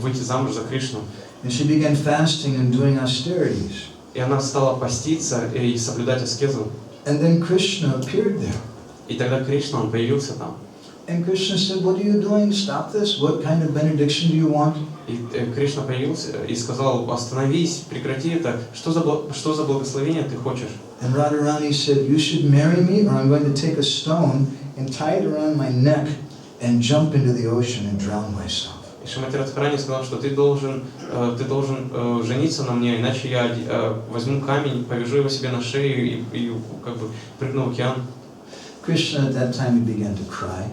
выйти замуж за Кришну.
And she began fasting and doing austerities.
И она стала поститься и соблюдать аскезу.
And then Krishna appeared there.
И тогда Кришна, он появился там.
And Krishna said, what are you doing? Stop this. What kind of benediction do you want?
И Кришна появился и сказал, остановись, прекрати это. Что за благословение ты хочешь?
And Radharani said, you should marry me or I'm going to take a stone and tie it around my neck and jump into the ocean and drown myself.
И Шримати Радхарани сказал, что ты должен жениться на мне, иначе я возьму камень, повяжу его себе на шею и как бы прыгну в океан.
Krishna at that time he began to cry.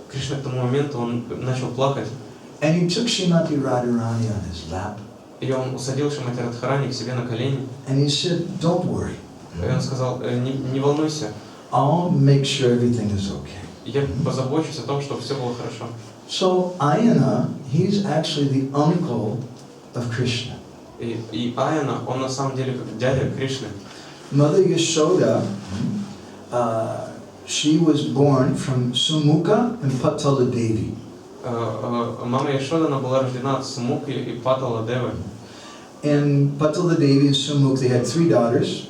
Кришна к тому моменту он начал плакать.
And he took Srimati Radharani on his lap.
И он усадил Шримати Радхарани к себе на колени.
And he said, don't worry.
И он сказал, не волнуйся.
I'll make sure everything is okay.
Я позабочусь о том, чтобы все было хорошо.
So Ayana, he's actually the uncle of Krishna.
И Аяна, он на самом деле как дядя Кришны.
Mother Yashoda, she was born from Sumukha and Patala Devi.
Мама Яшода, она была рождена от Сумуки и Патала Девы.
And Patala Devi and Sumukha, they had 3 daughters.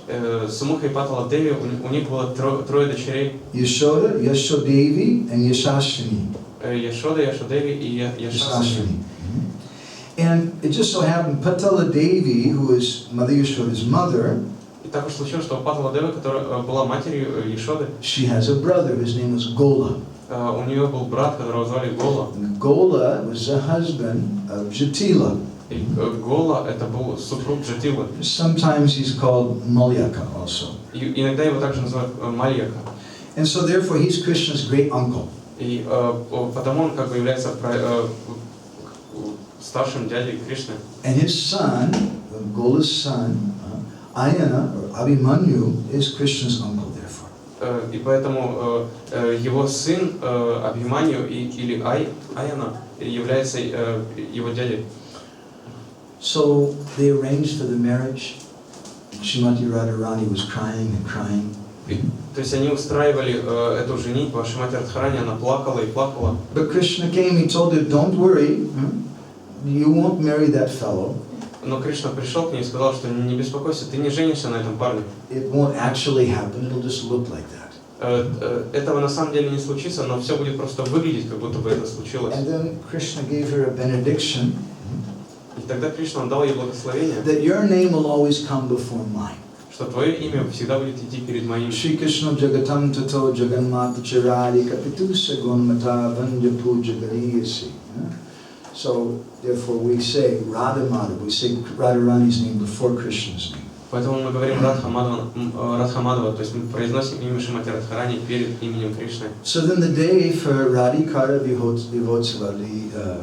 Сумуха и Патала Деви, у них было трое дочерей.
Yashoda, Yashodevi, and Yashashini.
Яшода, Яшодеви и Яшасани.
And it just so happened Patala Devi, who is Mother Yashoda's mother,
И так уж случилось, что Патала Дева, которая была матерью Яшоды,
she has a brother, his name was Gola.
у нее был брат, которого звали Гола.
And Gola was the husband of Jatila.
И Гола это был супруг Джатилы.
Sometimes he's called Malyaka also.
И иногда его также называют Мальяка.
And so therefore he's Krishna's great uncle.
И потому он как бы является старшим дядей Кришны.
And his son, Gola's son, Ayana, or Abhimanyu, is Krishna's uncle therefore.
И поэтому его сын Абхиманью или Аяна является его дядей.
So they arranged for the marriage. Srimati Radharani was crying and crying.
То есть они устраивали эту женитьбу, а Шримати Радхарани, она плакала и плакала.
But Krishna came, he told her, don't worry, you won't marry that fellow.
Но Кришна пришел к ней и сказал, что не беспокойся, ты не женишься на этом парне.
It won't actually happen, it'll just look like that.
Этого на самом деле не случится, но все будет просто выглядеть, как будто бы это случилось.
And then Krishna gave her a benediction.
И тогда Кришна дал ей благословение,
That your name will always come before mine.
что твое имя всегда будет идти перед моим.
Shri Krishna Jagatam Tato Jagannatha Charari Kapitu Sagunmata Vanjapu Jagariyasi. So therefore we say Radha Madhava, we say Radharani's name before Krishna's name.
Поэтому мы говорим Радхамадава, то есть мы произносим имя Шримати Радхарани перед именем Кришны.
So then the day for Radhikara Vihotsava, the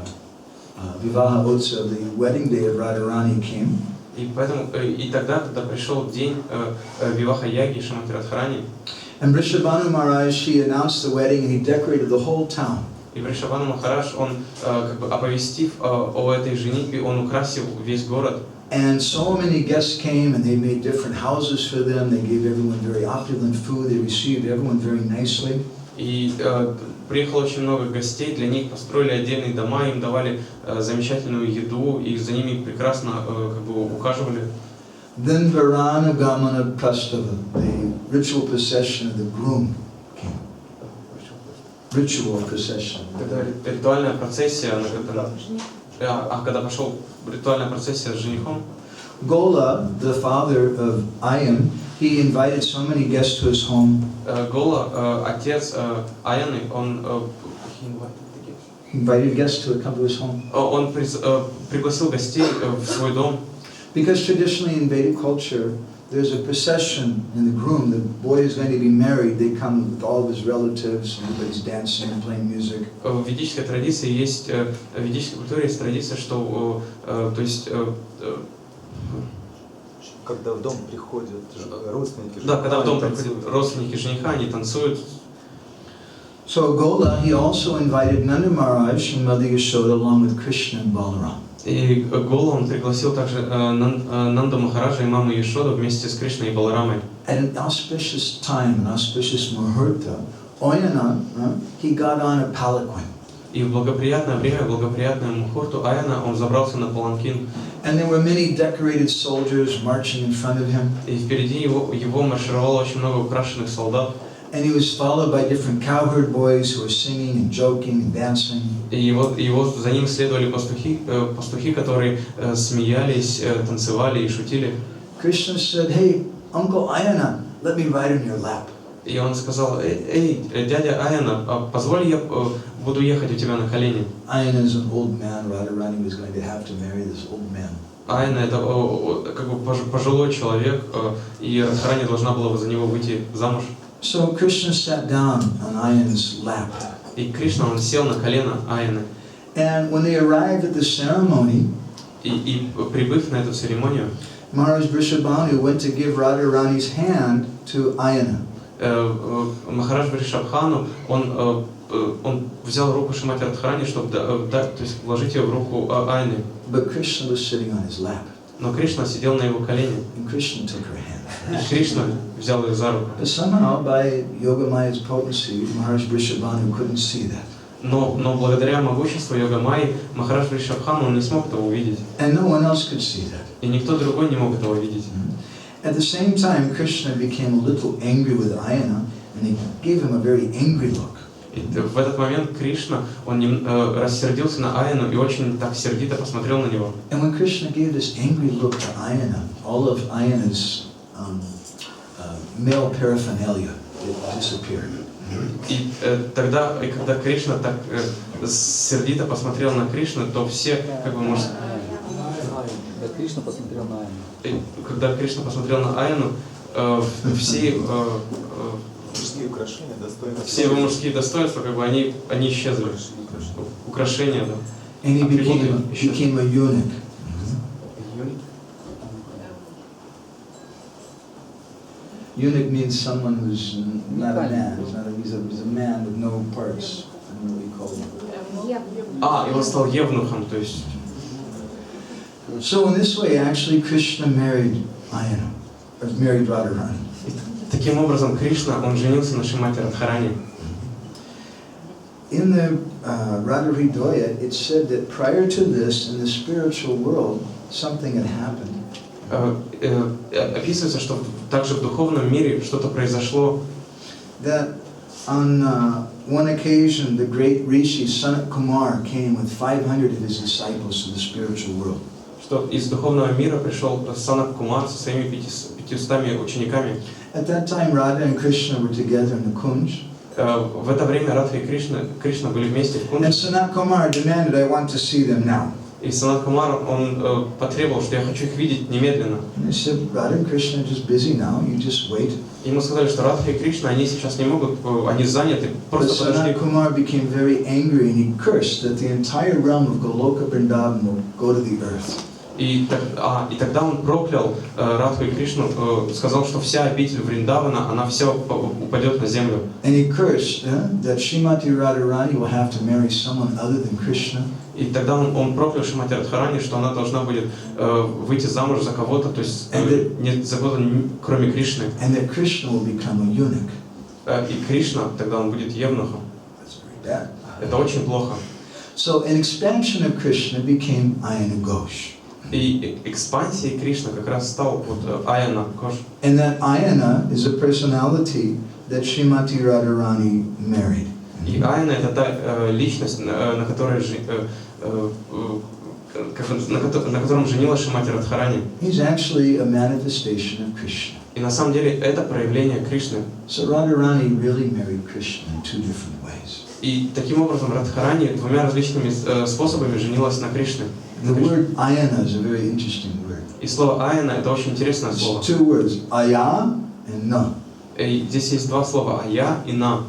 Vivaha Utsav, the wedding day of Radharani came.
И поэтому и тогда, когда пришел день Виваха Яги Шримати Радхарани,
And Vrishabhanu Maharaj, he announced the wedding and he decorated the whole town.
и Вришабхану Махарадж, он как бы оповестив о этой женитьбе, он украсил весь город.
And so many guests came, and they made different houses for them. They gave everyone very opulent food. They received everyone very nicely.
И приехало очень много гостей, для них построили отдельные дома, им давали замечательную еду, и за ними прекрасно как бы ухаживали.
Then Varanagamana Prastava, the ritual procession of the groom, came. Ritual procession.
Когда ритуальная процессия, когда пошел ритуальная процессия с женихом,
Gola, the father of Ayan, he invited so many guests to his home.
Гола, отец Аяны, он
He invited guests to come to his home.
Он пригласил гостей в свой дом.
Because traditionally in Vedic culture, there's a procession in the groom. The boy is going to be married. They come with all of his relatives. Everybody's dancing and playing music.
В ведической традиции есть, в ведической культуре есть традиция, что, то есть,
когда в дом приходят родственники жениха.
Да, когда в дом приходят родственники жениха, они танцуют.
So Gola, he also invited Nanda Maharaj and Mother Yashoda along with Krishna and Balaram.
И Гола он пригласил также Нанду Махараджа и маму Яшоду вместе с Кришной и Баларамой.
At an auspicious time, an auspicious muhurta, Oyana, he got on a palanquin.
И в благоприятное время, благоприятную мухурту Аяна, он забрался на паланкин.
And there were many decorated soldiers marching in front of him.
И впереди его маршировало очень много украшенных солдат.
And he was followed by different cowherd boys who were singing and joking and dancing.
И за ним следовали пастухи, которые смеялись, танцевали и шутили.
Krishna said, "Hey, Uncle Ayana, let me ride on your lap."
И он сказал: эй, дядя Аяна, позволь я буду ехать у тебя на колени.
Ayana is an old man. Radharani was going to have to marry this old man.
Аяна это как бы пожилой человек, и Радхарани должна была за него выйти замуж.
So Krishna sat down on Ayana's lap.
И Кришна, он сел на колено Аяны.
And when they arrived at the ceremony,
И прибыв на эту церемонию,
Maharaj Vrishabhanu went to give Radharani's hand to Ayana.
Махарадж Вришабхану, он взял руку Шримати Радхарани, чтобы то есть вложить ее в руку Аяны.
But Krishna was sitting on his lap.
Но Кришна сидел на его колене.
And Krishna took her hand.
И Кришна взял ее за руку.
But somehow, by Yogamaya's potency, Maharaj Vrishabhanu couldn't see that.
Но благодаря могуществу Йога-майи, Махарадж Вришабхану, он не смог этого увидеть.
And no one else could see that.
И никто другой не мог этого видеть.
At the same time, Krishna became a little angry with Ayana, and he gave him a very angry look.
И в этот момент Кришна, он рассердился на Аяну и очень так сердито посмотрел на него.
And when Krishna gave this angry look to Ayana, all of Ayana's male paraphernalia disappeared.
И когда Кришна так сердито посмотрел на Кришну, то все, как бы, может...
Кришна посмотрел на Аяну.
Когда Кришна посмотрел на Аяну, все
мужские украшения, достоинства.
Все его мужские достоинства, как бы, они исчезли. Украшения, да.
And he became a eunuch. Eunuch means someone who's not a man. He's a man with no parts. I don't know what you call him.
И он стал евнухом, то есть.
So in this way, actually, Krishna married Ayana, or married Radharani.
Таким образом, Кришна, он женился на Шримати Радхарани.
In the Radha-hridoya, it said that prior to this, in the spiritual world, something had happened.
Описывается, что также в духовном мире что-то произошло.
That on one occasion, the great rishi Sanat Kumar came with 500 of his disciples to the spiritual world.
Что из духовного мира пришел Санат Кумар со своими 500 учениками.
At that time, Radha and Krishna were together in the Kunj.
В это время Радха и Кришна были вместе в
And
Кундже.
Sanat Kumar demanded, "I want to see them now."
И Санат Кумар, он потребовал, что я хочу их видеть немедленно.
And they said, "Radha and Krishna are just busy now. You just wait."
Ему сказали, что Радха и Кришна, они сейчас не могут, они заняты,
But
просто подожди.
Sanat Kumar became very angry and he cursed that the entire realm of Goloka Vrindavan will go to the earth.
И тогда он проклял Радху и Кришну, сказал, что вся обитель Вриндавана, она все упадет на землю.
And he cursed that Srimati Radharani will have to marry someone other than Krishna.
И тогда он проклял Шримати Радхарани, что она должна будет выйти замуж за кого-то, то есть не за кого-то, кроме Кришны.
And that Krishna will become a eunuch.
И Кришна, тогда он будет евнухом.
That's very bad.
Это очень плохо.
So an expansion of Krishna became Ayana Ghosh.
И экспансией Кришна как раз стал вот Аяна Гош.
And that Ayana is a personality that Srimati Radharani married.
И Аяна это та личность, на которой на котором женилась Шримати Радхарани.
He's actually a manifestation of Krishna.
И на самом деле это проявление Кришны.
So Radharani really married Krishna in two different ways.
И таким образом Радхарани двумя различными способами женилась на Кришне.
The word ayana is a very interesting word.
И слово Аяна это очень интересное
It's
слово.
two words, aya and na.
И здесь есть два слова Ая и На.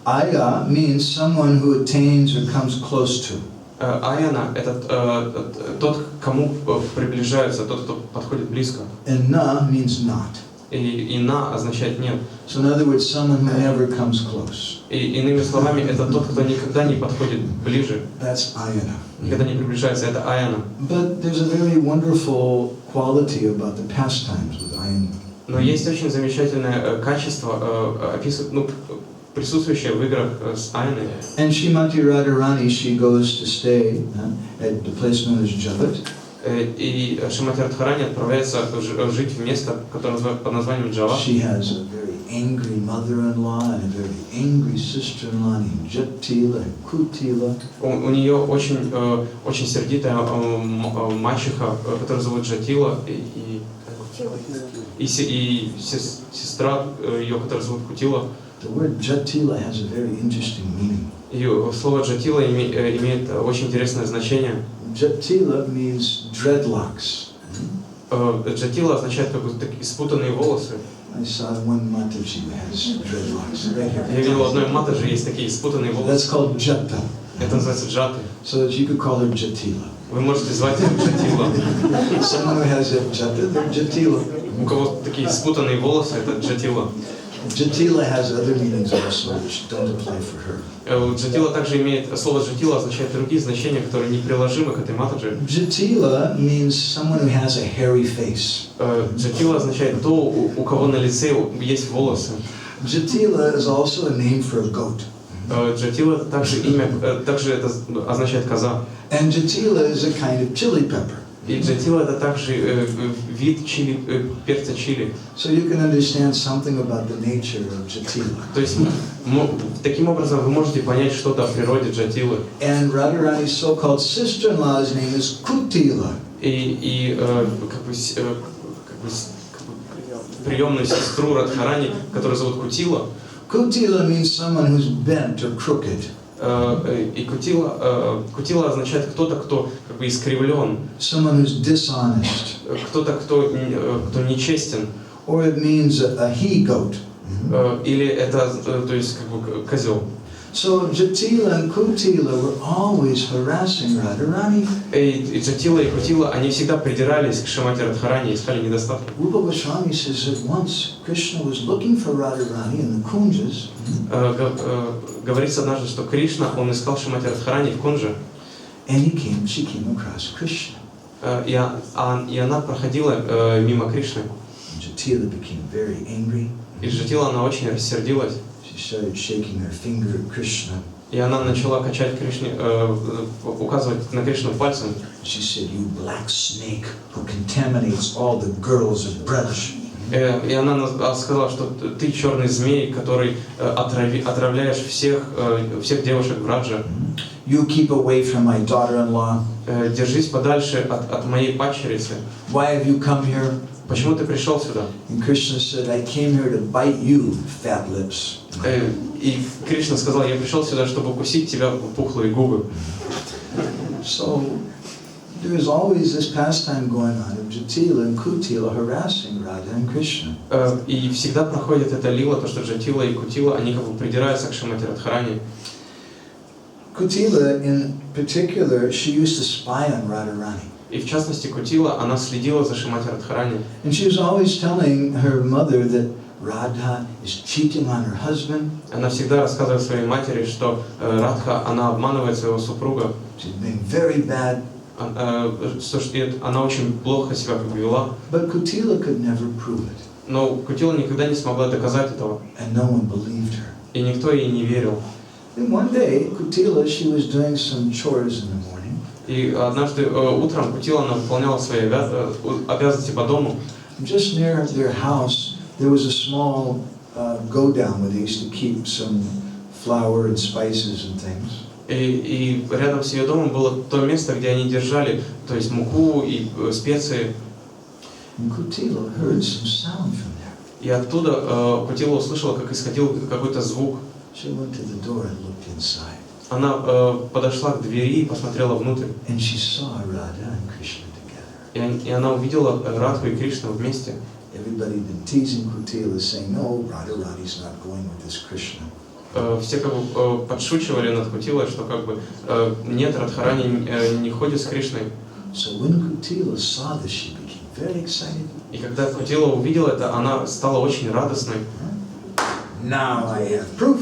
Aya means someone who attains or comes close to.
Аяна это тот, к кому приближается, тот, кто подходит близко.
And na means not.
И На означает нет.
So in other words, someone who never comes close.
И иными словами, это тот, кто никогда не подходит ближе,
That's ayana.
никогда не приближается, это Аяна.
But there's a very wonderful quality about the pastimes with ayana.
Но есть очень замечательное качество, присутствующее в играх с Аяной.
And Srimati Radharani, she goes to stay at the place known as Javat.
И Шримати Радхарани отправляется жить в место, которое под названием Джава.
She has a very angry mother-in-law and a very angry sister-in-law named Jatila and Kutila.
У нее очень сердитая мачеха, которую зовут Джатила, и сестра ее, которую зовут Кутила.
The word Jatila has a very interesting meaning.
И слово Джатила имеет очень интересное значение.
Jatila means dreadlocks.
Джатила означает как бы такие спутанные волосы.
I saw one Mataji who has dreadlocks right here.
Я видел у одной матаджи есть такие спутанные волосы.
That's called Jata.
Это называется джаты.
So you could call her Jatila.
Вы можете звать ее Джатила.
Someone who has a Jata, they're Jatila.
У кого такие спутанные волосы, это Джатила.
Jatila has other meanings also which don't apply for her.
Джатила также имеет, слово Джатила означает другие значения, которые неприложимы к этой матаджи.
Jatila means someone who has a hairy face.
Джатила означает то, у кого на лице есть волосы.
Jatila is also a name for a goat.
Джатила также имя, также это означает коза.
And Jatila is a kind of chili pepper.
И Джатила это также вид чили, перца чили.
So you can understand something about the nature of Jatila.
То есть таким образом вы можете понять что-то о природе Джатилы.
And Radharani's so-called sister-in-law's name is Kutila.
И приемную сестру Радхарани, которую зовут Кутила.
Kutila means someone who's bent or crooked.
И Кутила означает кто-то, кто как бы искривлен.
Someone who's dishonest.
Кто-то, кто нечестен.
Or it means a he-goat.
Или это, то есть как бы козел.
So Jatila and Kutila were always harassing Radharani.
И Джатила и Кутила, они всегда придирались к Шримати Радхарани, искали недостатки.
Rupa Goswami says that once Krishna was looking for Radharani in the Kunjas.
Говорится однажды, что Кришна, он искал Шримати Радхарани в Кунже.
And she came across Krishna.
И она проходила мимо Кришны.
Jatila became very angry.
И Джатила, она очень рассердилась.
She started shaking her finger at Krishna.
И она начала качать Кришне, указывать на Кришну пальцем.
She said, "You black snake who contaminates all the girls of Braj."
И она сказала, что ты черный змей, который отравляешь всех девушек Браджа.
You keep away from my daughter-in-law.
Держись подальше от моей падчерицы.
Why have you come here?
Почему ты пришел сюда?
And Krishna said, "I came here to bite you, fat lips."
И Кришна сказал, я пришел сюда, чтобы укусить тебя в пухлые губы.
So there is always this pastime going on of Jatila and Kutila harassing Radha and Krishna.
И всегда проходит эта лила, то, что Джатила и Кутила, они как бы придираются к Шримати Радхарани.
Kutila, in particular, she used to spy on Radharani.
И в частности Кутила, она следила за Шримати Радхарани.
And she was always telling her mother that Radha is cheating on her husband.
Она всегда рассказывает своей матери, что Радха, она обманывает своего супруга.
She's being very bad.
Она очень плохо себя вела.
But Kutila could never prove it.
Но Кутила никогда не смогла доказать этого.
And no one believed her.
И никто ей не верил.
Then one day, Kutila, she was doing some chores in the morning.
И однажды утром Кутила, она выполняла свои обязанности по дому.
Just near their house, there was a small go-down where they used to keep some flour and spices and things.
И рядом с ее домом было то место, где они держали, то есть муку и специи.
And Kutila heard some sound from there.
И оттуда Кутила услышала, как исходил какой-то звук.
She went to the door and looked inside.
Она подошла к двери и посмотрела внутрь.
And she saw Radha and Krishna together.
И она увидела Радху и Кришну вместе.
Everybody had been teasing Kutila, saying, "No, Radharani's not going with this Krishna."
Все как бы подшучивали над Кутилой, что как бы нет, Радхарани не ходит с Кришной.
So when Kutila saw this, she became very excited.
И когда Кутила увидела это, она стала очень радостной.
Now I have proof.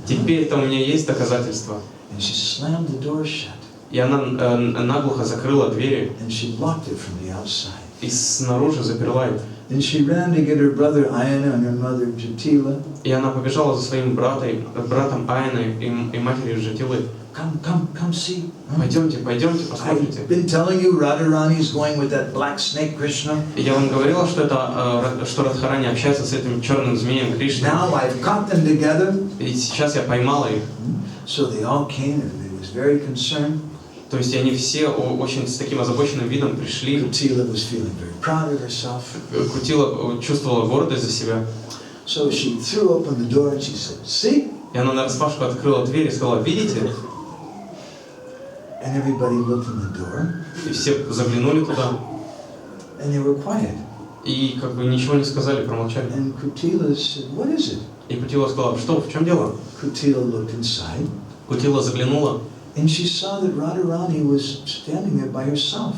Теперь-то у меня есть доказательства.
And she slammed the door shut.
И она наглухо закрыла двери
And she locked it from the outside.
и снаружи заперла их.
And she ran to get her brother Ayana and her mother Jatila.
И она побежала за своим братом Айной и матерью Джатилы.
Come see.
Пойдемте, посмотрите.
I've been telling you Radharani is going with that black snake Krishna.
И я вам говорила, что Радхарани общается с этим черным змеем Кришной.
Now I've caught them together.
И сейчас я поймала их.
So they all came and they was very concerned.
То есть они все очень с таким озабоченным видом пришли.
Kutila was feeling very proud of herself.
Кутила чувствовала гордость за себя.
So she threw open the door and she said, "See?"
И она нараспашку открыла дверь и сказала: видите?
And everybody looked in the door.
И все заглянули туда.
And they were quiet.
И как бы ничего не сказали, промолчали.
And Kutila said, "What is it?"
И Кутила сказала: что, в чем дело?
Kutila looked inside.
Кутила заглянула
And she saw that Radharani was standing there by herself.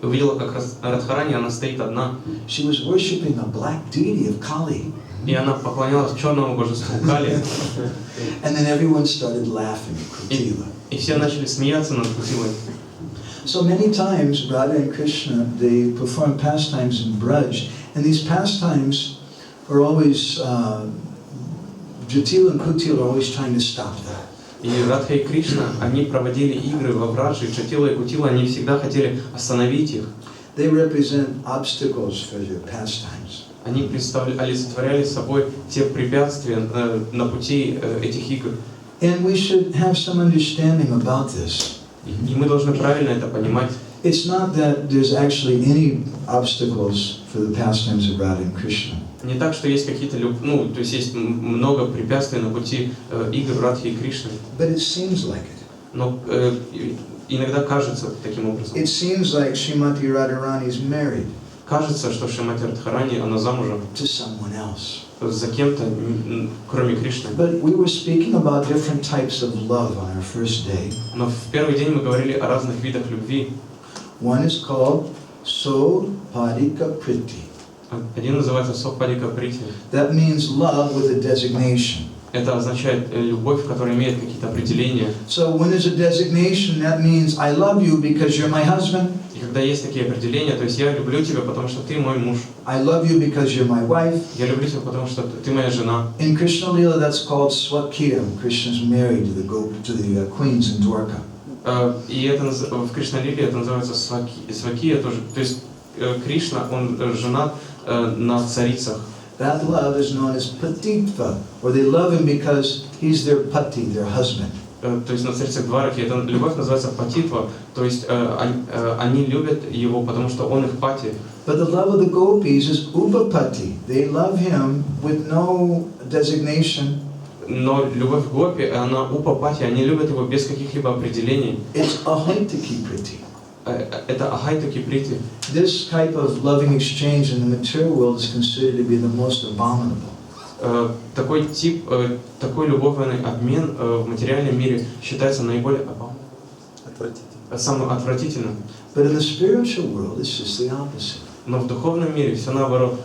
и увидела, как Радхарани, она стоит одна.
She was worshipping a black deity of Kali.
И она поклонялась черному божеству Кали.
And then everyone started laughing at Kutila.
И все начали смеяться над Кутилой.
So many times Radha and Krishna, they perform pastimes in Braj. And these pastimes are always, Jatila and Kutila are always trying to stop that.
И Радха и Кришна, они проводили игры во Брадже, и Джатила и Кутила, они всегда хотели остановить их.
They represent obstacles for their pastimes.
Они олицетворяли собой те препятствия на пути этих игр.
And we should have some understanding about this.
И мы должны правильно это понимать.
It's not that there's actually any obstacles for the pastimes of Radha and Krishna.
Не так, что есть какие-то, то есть есть много препятствий на пути игр Радхи и Кришны.
But it seems like it.
Но иногда кажется таким образом.
It seems like Srimati Radharani is married
Кажется, что Шримати Радхарани, она замужем
to someone else.
за кем-то, кроме Кришны.
But we were speaking about different types of love on our first day.
Но в первый день мы говорили о разных видах любви.
One is called Sopadika Priti.
Один называется Сопадика Прити.
That means love with a designation.
Это означает любовь, которая имеет какие-то определения.
So when there's a designation, that means I love you because you're my husband.
И когда есть такие определения, то есть я люблю тебя, потому что ты мой муж.
I love you because you're my wife.
Я люблю тебя, потому что ты моя жена.
In Krishna Lila, that's called Swakya. Krishna's married to the queens in Dwarka.
И это в Кришна-лиле это называется свакия тоже. То есть Кришна, он женат на царицах.
That love is known as patitva, or they love him because he's their pati, their husband.
То есть на царицах Двараки эта любовь называется патитва, то есть они любят его, потому что он их пати.
But the love of the gopis is upapati. They love him with no designation.
Но любовь гопи, она упапати, они любят его без каких-либо определений.
It's ahaitaki priti.
Это ахайтаки прити.
This type of loving exchange in the material world is considered to be the most abominable.
Такой тип, такой любовный обмен в материальном мире считается наиболее самым отвратительным.
But in the spiritual world, it's just the opposite.
Но в духовном мире все наоборот.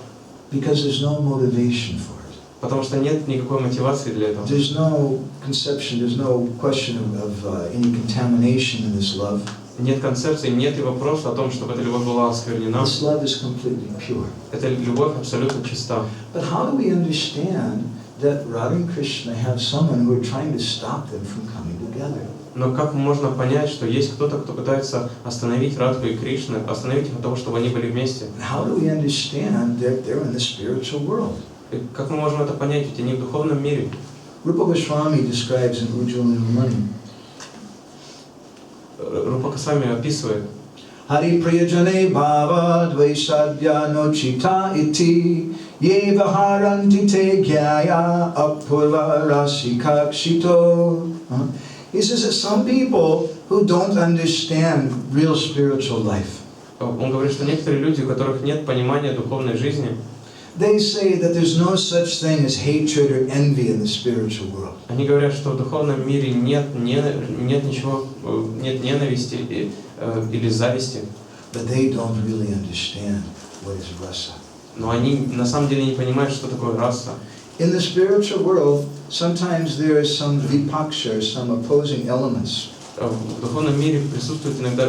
Because there's no motivation for it.
Потому что нет никакой мотивации для этого.
There's no conception, there's no question of any contamination in this love.
Нет концепции, нет и вопроса о том, чтобы эта любовь была осквернена.
This love is completely pure.
Эта любовь абсолютно чиста.
But how do we understand that Radha and Krishna have someone who are trying to stop them from coming together?
Но как можно понять, что есть кто-то, кто пытается остановить Радху и Кришну, остановить их от того, чтобы они были вместе?
How do we understand that they're in the spiritual world?
И как мы можем это понять? Ведь они в духовном мире.
Rupa Goswami describes in Ujjwala Mani.
Рупа Госвами описывает.
Hari priyajane bhava dvaisadya no chita iti ye vaharanti te gyaya apurva rasikakshito. He says that some people who don't understand real spiritual life,
Он говорит, что некоторые люди, у которых нет понимания духовной жизни,
they say that there's no such thing as hatred or envy in the spiritual world.
они говорят, что в духовном мире нет ничего, нет ненависти или зависти.
But they don't really understand what is rasa.
Но они на самом деле не понимают, что такое раса.
In the spiritual world, sometimes there is some vipaksha, some opposing elements.
В духовном мире присутствуют иногда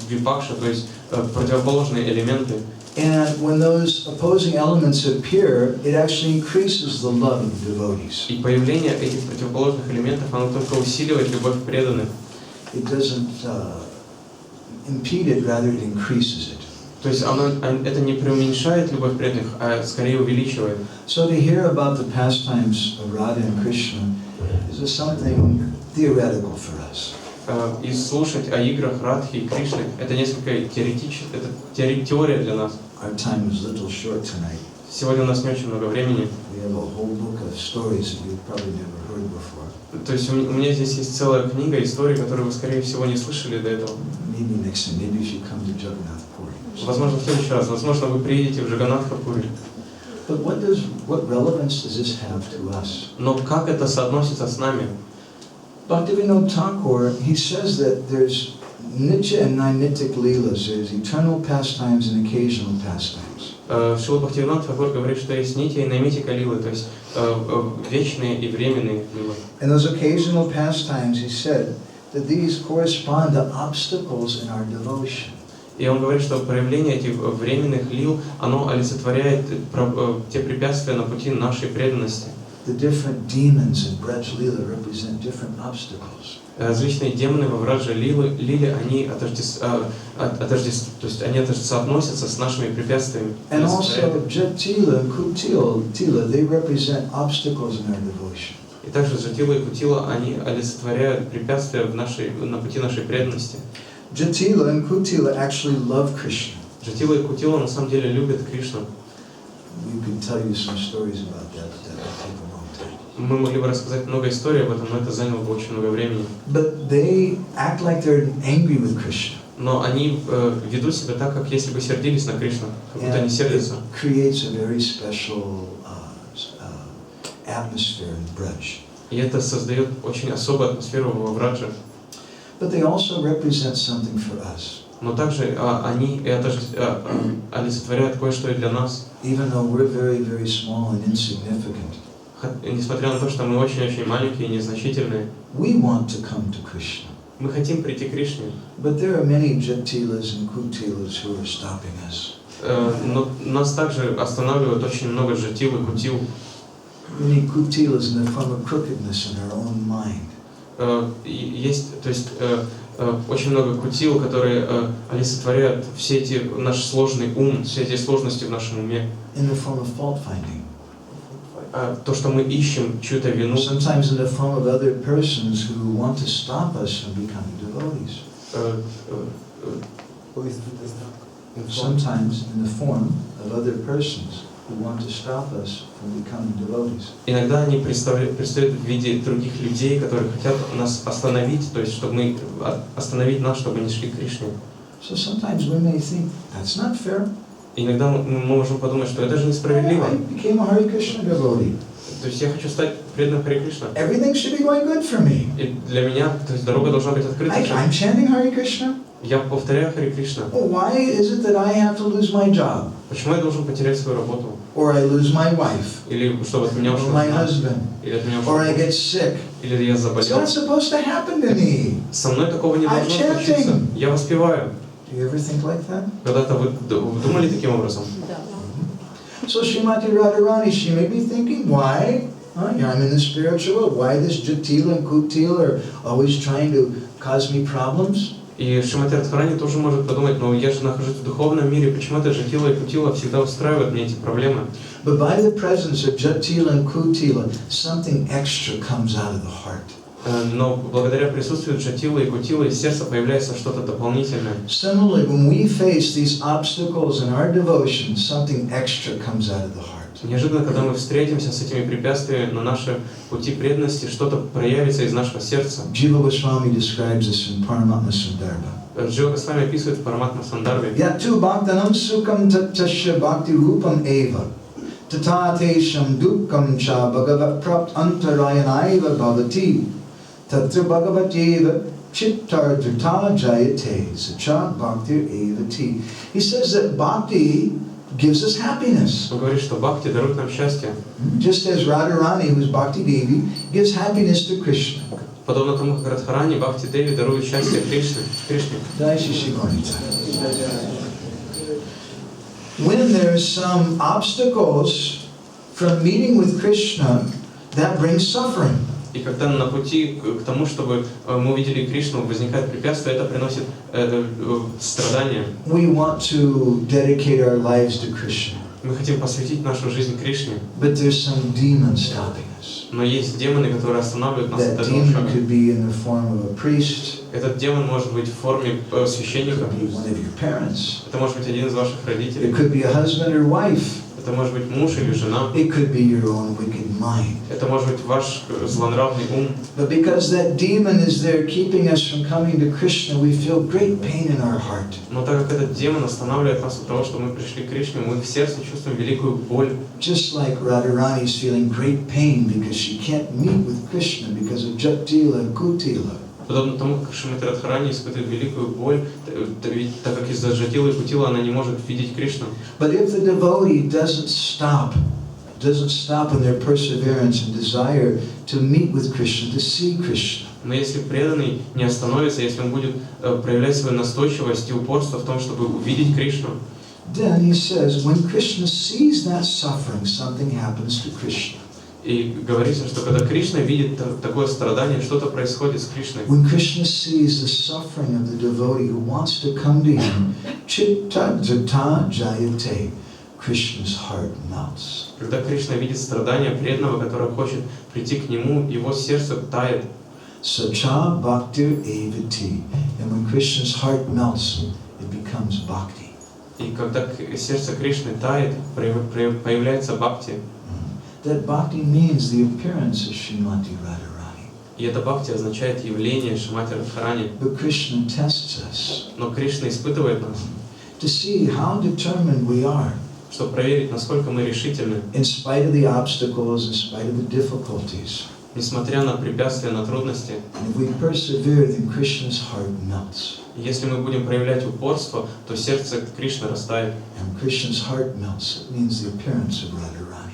випакша, то есть противоположные элементы.
And when those opposing elements appear, it actually increases the love of the devotees.
И появление этих противоположных элементов, оно только усиливает любовь к преданным.
It doesn't impede it, rather it increases it.
То есть это не преуменьшает любовь преданных, а скорее увеличивает.
So to hear about the pastimes of Radha and Krishna is something theoretical for us.
И слушать о играх Радхи и Кришны — это несколько теория для нас.
Our time is a little short tonight.
Сегодня у нас не очень много времени.
We have a whole book of stories that you've probably never heard before.
То есть у меня здесь есть целая книга историй, которые вы, скорее всего, не слышали до этого.
Maybe next time, maybe you should come to Jagannath Puri.
Возможно, в следующий раз. Возможно, вы приедете в Джаганнатха-Пури.
But what relevance does this have to us?
Но как это соотносится с нами?
Bhaktivinoda Thakur, he says that there's nitya and nainitic leelas, there's eternal pastimes and occasional pastimes.
Шрила Бхактивинода Тхакур говорит, что есть нитья и наймитика лилы, то есть вечные и временные лилы.
And those occasional pastimes, he said, that these correspond to obstacles in our devotion.
И он говорит, что проявление этих временных лил, оно олицетворяет те препятствия на пути нашей преданности.
The different demons in Braj Leela represent different obstacles.
Различные демоны во Враджа Лиле, они соотносятся с нашими препятствиями.
And also Jatila and Kutila, they represent obstacles in our devotion.
И также Джатила и Кутила, они олицетворяют препятствия на пути нашей преданности.
Jatila and Kutila actually love Krishna.
Джатила и Кутила на самом деле любят Кришну.
We could tell you some stories about that, but that would take a long time.
Мы могли бы рассказать много историй об этом, но это заняло бы очень много времени.
But they act like they're angry with Krishna.
Но они ведут себя так, как если бы сердились на Кришну, как будто они сердятся.
It creates a very special atmosphere in Braj.
И это создает очень особую атмосферу во Врадже.
But they also represent something for us.
Но также они олицетворяют кое-что и для нас.
Even though we're very, very small and insignificant,
Несмотря на то, что мы очень-очень маленькие и незначительные,
we want to come to Krishna.
мы хотим прийти к Кришне.
But there are many Jatilas and Kutilas who are stopping us.
Но нас также останавливают очень много джатил и кутил.
Many Kutilas in the form of crookedness in our own mind.
Есть, то есть, очень много кутил, которые олицетворяют все эти наш сложный ум, все эти сложности в нашем уме.
In the form of fault finding.
То, что мы ищем чью-то вину.
Sometimes in the form of other persons who want to stop us from becoming devotees. Sometimes in the form of other persons who want to stop us from becoming devotees.
Иногда они предстают в виде других людей, которые хотят нас остановить, то есть чтобы остановить нас, чтобы не шли к Кришне.
So sometimes we may think that's not fair.
Иногда мы можем подумать, что это же несправедливо.
I became a Hare Krishna devotee.
То есть я хочу стать преданным Харе Кришна.
everything should be going good for me.
И для меня, то есть дорога должна быть открыта.
I'm chanting Hare Krishna.
Я повторяю Харе Кришна.
Why is it that I have to lose my job?
Почему я должен потерять свою работу?
Or I lose my wife?
Или чтобы от меня
Or
ушел
my
жена?
husband?
Или от меня
Or I
ушел?
get sick?
Или я
It's
заболел?
not supposed to happen to me.
Со мной такого не
I'm
должно
chanting.
случиться. Я воспеваю.
Do you ever think like that?
Когда-то вы думали таким образом?
So Srimati Radharani, she may be thinking, why? I'm in the spiritual world. Why this Jatila and Kutila are always trying to cause me problems?
И Шримати Радхарани тоже может подумать, но я же нахожусь в духовном мире, почему это Джатила и Кутила всегда устраивают мне эти проблемы?
But by the presence of Jatila and Kutila, something extra comes out of the heart.
Но благодаря присутствию Джатилы и Кутилы из сердца появляется что-то дополнительное.
Similarly, when we face these obstacles in our devotion, something extra comes out of the heart.
Неожиданно, когда мы встретимся с этими препятствиями на нашем пути преданности, что-то проявится из нашего сердца.
Jiva Goswami describes this in Paramatma Sundarbha.
Джива Госвами описывает в Параматма Сандарбе.
Yatu bhaktanam sukam tattasya bhakti rupam eva. Tatatesham dukkam cha bhagavat prapt antarayanaiva bhavati. Tatra bhagavateva chittar drita jayate sacha bhaktir evati. He says that bhakti gives us happiness.
Он говорит, что Бхакти дарует нам счастье.
Just as Radharani, who is Bhakti Devi, gives happiness to Krishna.
Подобно тому, как Радхарани, Бхакти Деви дарует счастье Кришне.
Jai Shri Shri Gauranga. When there's some obstacles from meeting with Krishna, that brings suffering.
И когда на пути к тому, чтобы мы увидели Кришну, возникает препятствие, это приносит страдания.
We want to dedicate our lives to Krishna,
Мы хотим посвятить нашу жизнь Кришне,
but there's some demon stopping us.
но есть демоны, которые останавливают нас
That
от этого
demon
шага.
could be in the form of a priest,
Этот демон может быть в форме священника,
it could be one of your parents,
это может быть один из ваших
it
родителей,
could be a husband or wife,
это может быть муж или жена,
it could be your own wicked mind.
это может быть ваш злонравный ум.
But because that demon is there keeping us from coming to Krishna, we feel great pain in our heart.
Но так как этот демон останавливает нас от того, что мы пришли к Кришне, мы в сердце чувствуем великую боль.
Just like Radharani is feeling great pain because she can't meet with Krishna because of Jatila and Kutila.
Подобно тому, как Шримати Радхарани испытывает великую боль, так как из-за Джатилы и Кутила она не может видеть Кришну.
But if the devotee doesn't stop in their perseverance and desire to meet with Krishna, to see Krishna,
Но если преданный не остановится, если он будет проявлять свою настойчивость и упорство в том, чтобы увидеть Кришну,
then he says, when Krishna sees that suffering, something happens to Krishna.
и говорится, что когда Кришна видит такое страдание, что-то происходит с Кришной.
When Krishna sees the suffering of the devotee who wants to come to him, chitta jata jayate, Krishna's heart melts.
Когда Кришна видит страдания преданного, который хочет прийти к нему, его сердце тает.
Sacha bhaktir evati. And when Krishna's heart melts, it becomes bhakti.
И когда сердце Кришны тает, появляется бхакти.
That bhakti means the appearance of Srimati Radharani.
И это бхакти означает явление Шримати Радхарани.
But Krishna tests us
Но Кришна испытывает нас,
to see how determined we are.
чтобы проверить, насколько мы решительны,
In spite of the obstacles, in spite of the difficulties.
несмотря на препятствия, на трудности.
And if we persevere, then Krishna's heart melts.
И если мы будем проявлять упорство, то сердце Кришны растает.
And Krishna's heart melts. It means the appearance of Radharani.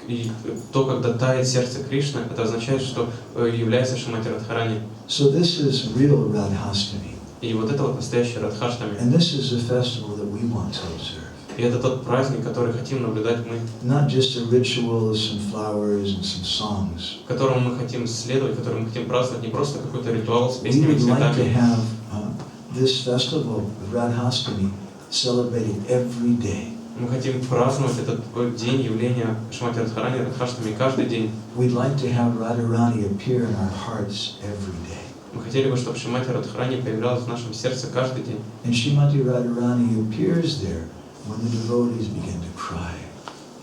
И то, когда тает сердце Кришны, это означает, что является Шримати Радхарани.
So this is real Radhastami.
И вот это вот настоящий Радхаштами.
And this is a festival that we want to observe.
И это тот праздник, который хотим наблюдать мы,
Not just a ritual of some flowers and some songs.
которому мы хотим следовать, который мы хотим праздновать, не просто какой-то ритуал с
We
песнями и
would like to
цветами.
have this festival of Radhastami celebrated every day.
Мы хотим праздновать этот день явления Шримати Радхарани, Радхаштами каждый день.
We'd like to have Radharani appear in our hearts every day.
Мы хотели бы, чтобы Шримати Радхарани появлялась в нашем сердце каждый день.
And Srimati Radharani appears there when the devotees begin to cry.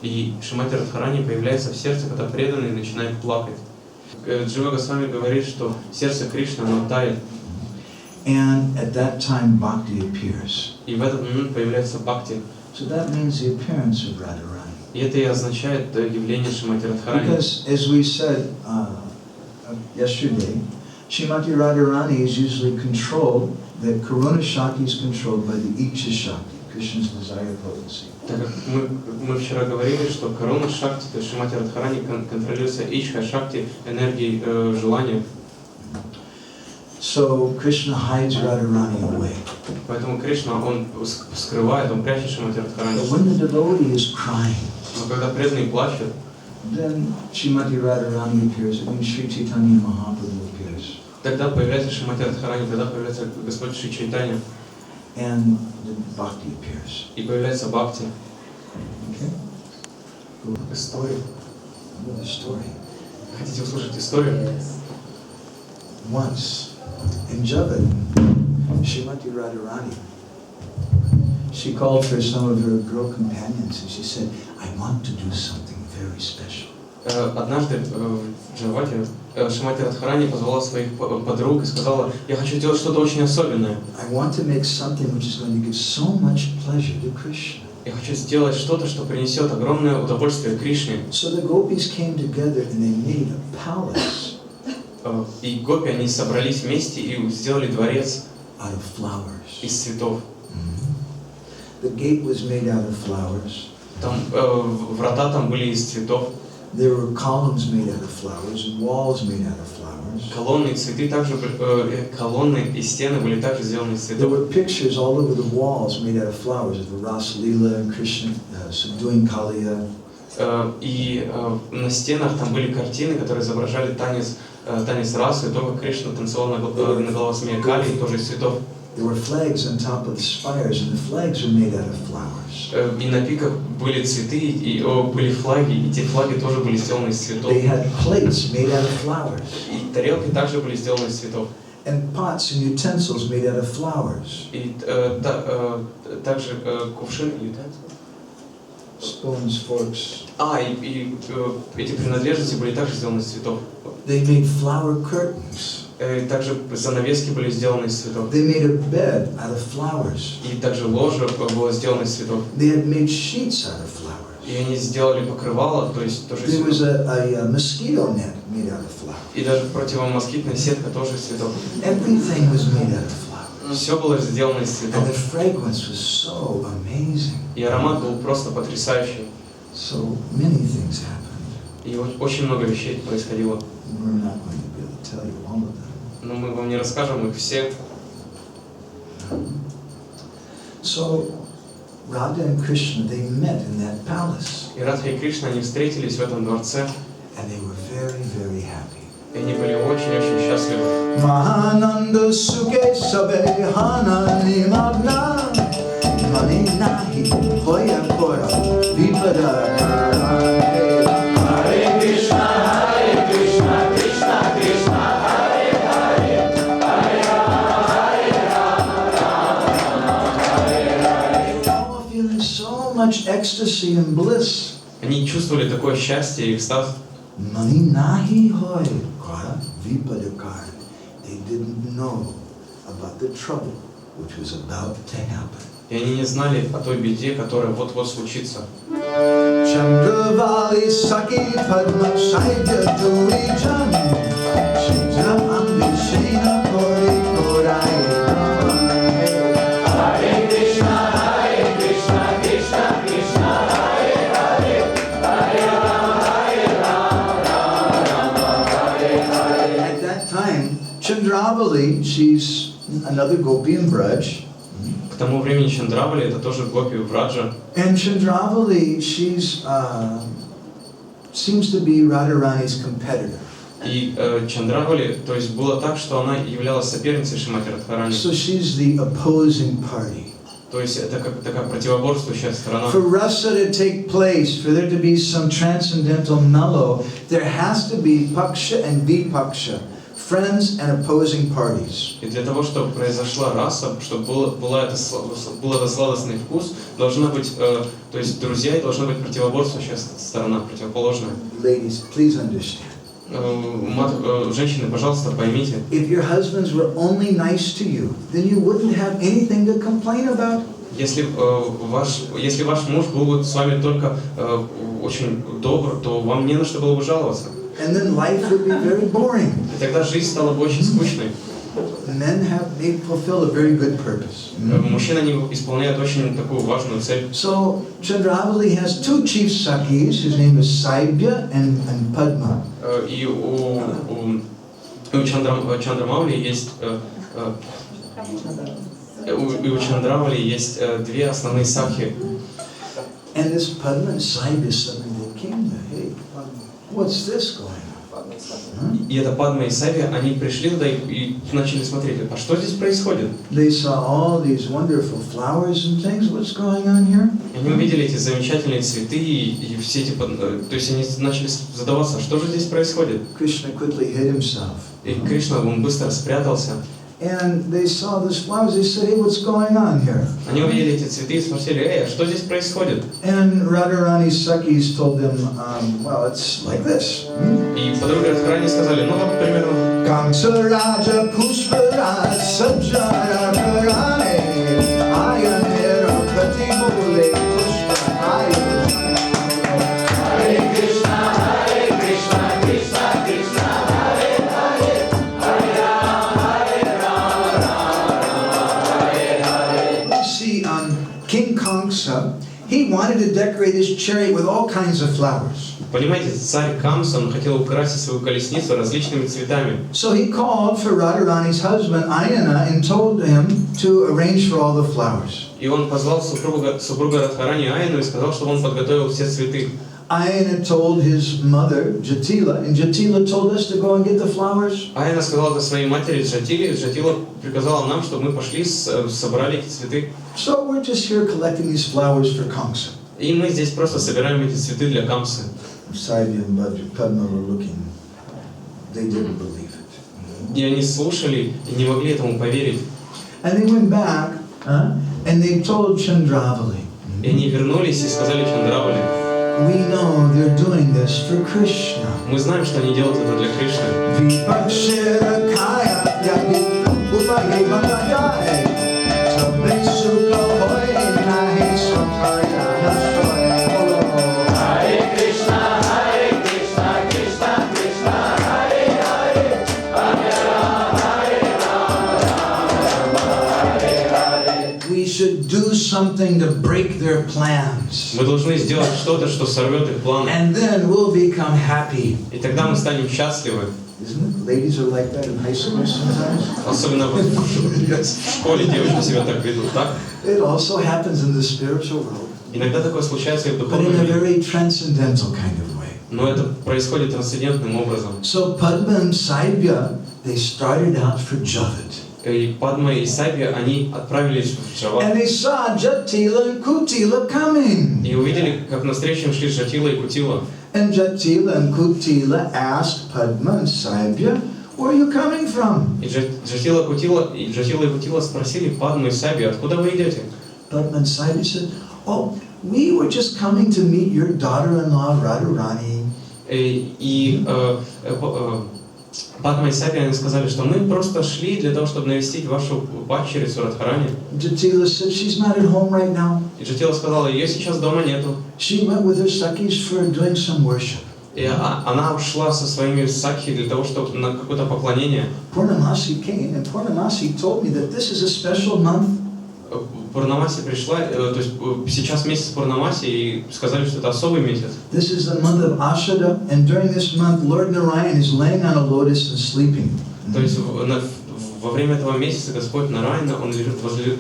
И Шримати Радхарани появляется в сердце, когда преданный начинает плакать. Джива Госвами говорит, что сердце Кришны, оно тает.
And at that time Bhakti appears.
И в этот момент появляется бхакти.
So that means the appearance of Radharani.
И это и означает явление Шримати Радхарани.
Because, as we said yesterday, Srimati Radharani is usually controlled, that Karuna Shakti is controlled by the Ichcha Shakti, Krishna's desire potency.
Так как мы вчера говорили, что Каруна Шакти, то есть Шримати Радхарани контролируется Ичха Шакти, энергией желания.
So Krishna hides Radharani away.
Поэтому Кришна, он скрывает, он прячет Шримати Радхарани.
But when the devotee is crying,
Но когда преданные плачут,
then Srimati Radharani appears, I mean Sri Chaitanya Mahaprabhu appears.
тогда появляется Шримати Радхарани, тогда появляется Господь Шри Чайтанья.
And the Bhakti appears.
И появляется Бхакти.
Okay?
История.
The story.
Хотите услышать историю?
Once, in Javan, Srimati Radharani, she called for some of her girl companions and she said, I want to do something very special.
Однажды в Джавате Шримати Радхарани позвала своих подруг и сказала, я хочу делать что-то очень особенное.
I want to make something which is going to give so much pleasure to Krishna.
Я хочу сделать что-то, что принесет огромное удовольствие Кришне.
So the gopis came together and they made a palace
И гопи, они собрались вместе и сделали дворец
out of flowers.
из цветов.
The gate was made out of flowers.
Там врата там были из цветов.
There were columns made out of flowers and walls made out of flowers.
Колонны и цветы также колонны и стены были также сделаны из
There
цветов.
were pictures all over the walls made out of flowers of the Ras Leela and Krishna subduing Kaliya.
И на стенах там были картины, которые изображали танец расы, то, как Кришна танцевал на головосмее Кали, тоже из цветов.
There were flags on top of the spires, and the flags were made out of flowers.
И на пиках были цветы, и были флаги, и те флаги тоже были сделаны из цветов.
They had plates made out of flowers.
И тарелки также были сделаны из цветов.
And pots and utensils made out of flowers.
И также кувшины,
Spoons, forks.
и эти принадлежности были также сделаны из цветов.
They made flower curtains.
Также занавески были сделаны из цветов.
They made a bed out of flowers.
И также ложе было сделано из цветов.
They had made sheets out of flowers.
И они сделали покрывало, то есть тоже из
There was
цветов.
a mosquito net made out of flowers.
И даже противомоскитная сетка тоже из цветов.
Everything was made out of flowers.
Все было сделано из цветов.
And the fragrance was so amazing.
И аромат был просто потрясающий.
So many things happened.
И очень много вещей происходило.
We're not going to be able to tell you all of them.
Но мы вам не расскажем их все.
So Radha and Krishna, they met in that palace.
И Радха и Кришна, они встретились в этом дворце.
And they were very, very happy.
И они были очень-очень счастливы.
Mahananda suke sabe hanani magna mani nahi hoya kora vipada Hare Krishna, Krishna Krishna, Hare Hare, Hare Rama, all feeling so much ecstasy and bliss.
Они чувствовали такое счастье и экстаз.
Mani nahi hoy kora vipadakar. They didn't know about the trouble which was about to happen.
И они не знали о той беде, которая вот-вот случится.
Chandravali Saki Padma Saidya Duri Jan Shidra Ambi Sena Kori Korai Hare Krishna, Krishna Krishna, Hare Hare, Hare Rama, Hare Hare. At that time, Chandravali, she's another gopi in Braj.
К тому времени Чандравали, это тоже гопи в Раджа.
And Chandravali, she's seems to be Radharani's competitor.
И Чандравали, то есть было так, что она являлась соперницей Шримати Радхарани.
So she's the opposing party.
То есть это как такая противоборствующая сторона.
For rasa to take place, for there to be some transcendental mellow, there has to be paksha and vipaksha, friends and opposing parties.
И для того, чтобы произошла раса, чтобы был это сладостный вкус, должна быть, то есть друзья, и должна быть противоборствующая сторона, противоположная.
Ladies, please understand.
Женщины, пожалуйста, поймите.
If your husbands were only nice to you, then you wouldn't have anything to complain about.
Если ваш муж был бы с вами только очень добр, то вам не на что было бы жаловаться.
And then life would be very boring.
И тогда жизнь стала бы очень скучной.
Men they fulfill a very good purpose.
Мужчины, они исполняют очень такую важную цель.
So Chandravali has two chief Sakhis. His name is Saibya and Padma.
И у Чандрамаули есть две основные сакхи.
And this Padma and Saibya suddenly they came to, hey, what's this going on?
И это Падма и Савия, они пришли туда и начали смотреть, а что здесь происходит?
They saw all these wonderful flowers and things. What's going on here?
Они увидели эти замечательные цветы и все эти, то есть они начали задаваться, что же здесь происходит?
Krishna quickly hid himself.
И Кришна, он быстро спрятался.
And they saw these flowers. They said, hey, what's going on here?
Они увидели эти цветы и спросили, а что здесь происходит?
And Radharani's Sakhis told them, well, it's like this.
И подруги Радхарани сказали, ну вот примерно.
Kamsa Raja Pushparaj Sajjara Karane Ayanera Pratibole Pushparaj. Hare Krishna, Krishna Krishna, Hare Hare, Hare Rama, Hare Hare. See, King Kamsa, he wanted to decorate his chariot with all kinds of flowers.
Понимаете, царь Камса, он хотел украсить свою колесницу различными цветами.
So he called for Radharani's husband Ayana and told him to arrange for all the flowers.
И он позвал супруга Радхарани Айну и сказал, что он подготовил все цветы.
Ayana told his mother Jatila, and Jatila told us to go and get the flowers.
Айна сказала это своей матери Джатиле, Джатила приказала нам, чтобы мы пошли, собрали эти цветы.
So we're just here collecting these flowers for Kamsa.
И мы здесь просто собираем эти цветы для Камсы.
Saibya and Padma were looking. They didn't believe it.
И они слушали и не могли этому поверить.
And they went back, and they told Chandravali.
И они вернулись и сказали Чандравали,
We know they're doing this for Krishna.
мы знаем, что они делают это для Кришны.
Something to break their plans.
Мы должны сделать что-то, что сорвет их планы.
And then we'll become happy.
И тогда мы станем счастливы.
Isn't it? Ladies are like that in high school sometimes.
Особенно в школе девушки себя так ведут, так?
It also happens in the spiritual world.
Иногда такое случается и в
But
духовном
in a
мире.
very transcendental kind of way.
Но это происходит трансцендентным образом.
So Padma and Saibya, they started out for Javat.
И Падма и Сабья, они отправились в Джават.
And they saw Jatila and Kutila coming.
И увидели, как навстречу им шли Джатила и Кутила.
And Jatila and Kutila asked Padma and Saibya, where are you coming from?
И Джатила и Кутила спросили Падму и Сабью, откуда вы идете?
Padma and Saibya said, oh, we were just coming to meet your daughter-in-law Radharani.
И Падма и Сабья сказали, что мы просто шли для того, чтобы навестить вашу падчерицу Радхарани.
Jatila said, she's not at home right now.
И Джатила сказала, ее сейчас дома нету.
She went with her Sakhis for doing some worship.
И она ушла со своими сакхи для того, чтобы на какое-то поклонение.
Purnamasi came, and Purnamasi told me that this is a special month.
Пурнамаси пришла, то есть сейчас месяц Пурнамаси, и сказали, что это особый месяц.
This is the month of Ashada, and during this month, Lord Narayan is laying on a lotus and sleeping.
То есть во время этого месяца Господь Нараяна, он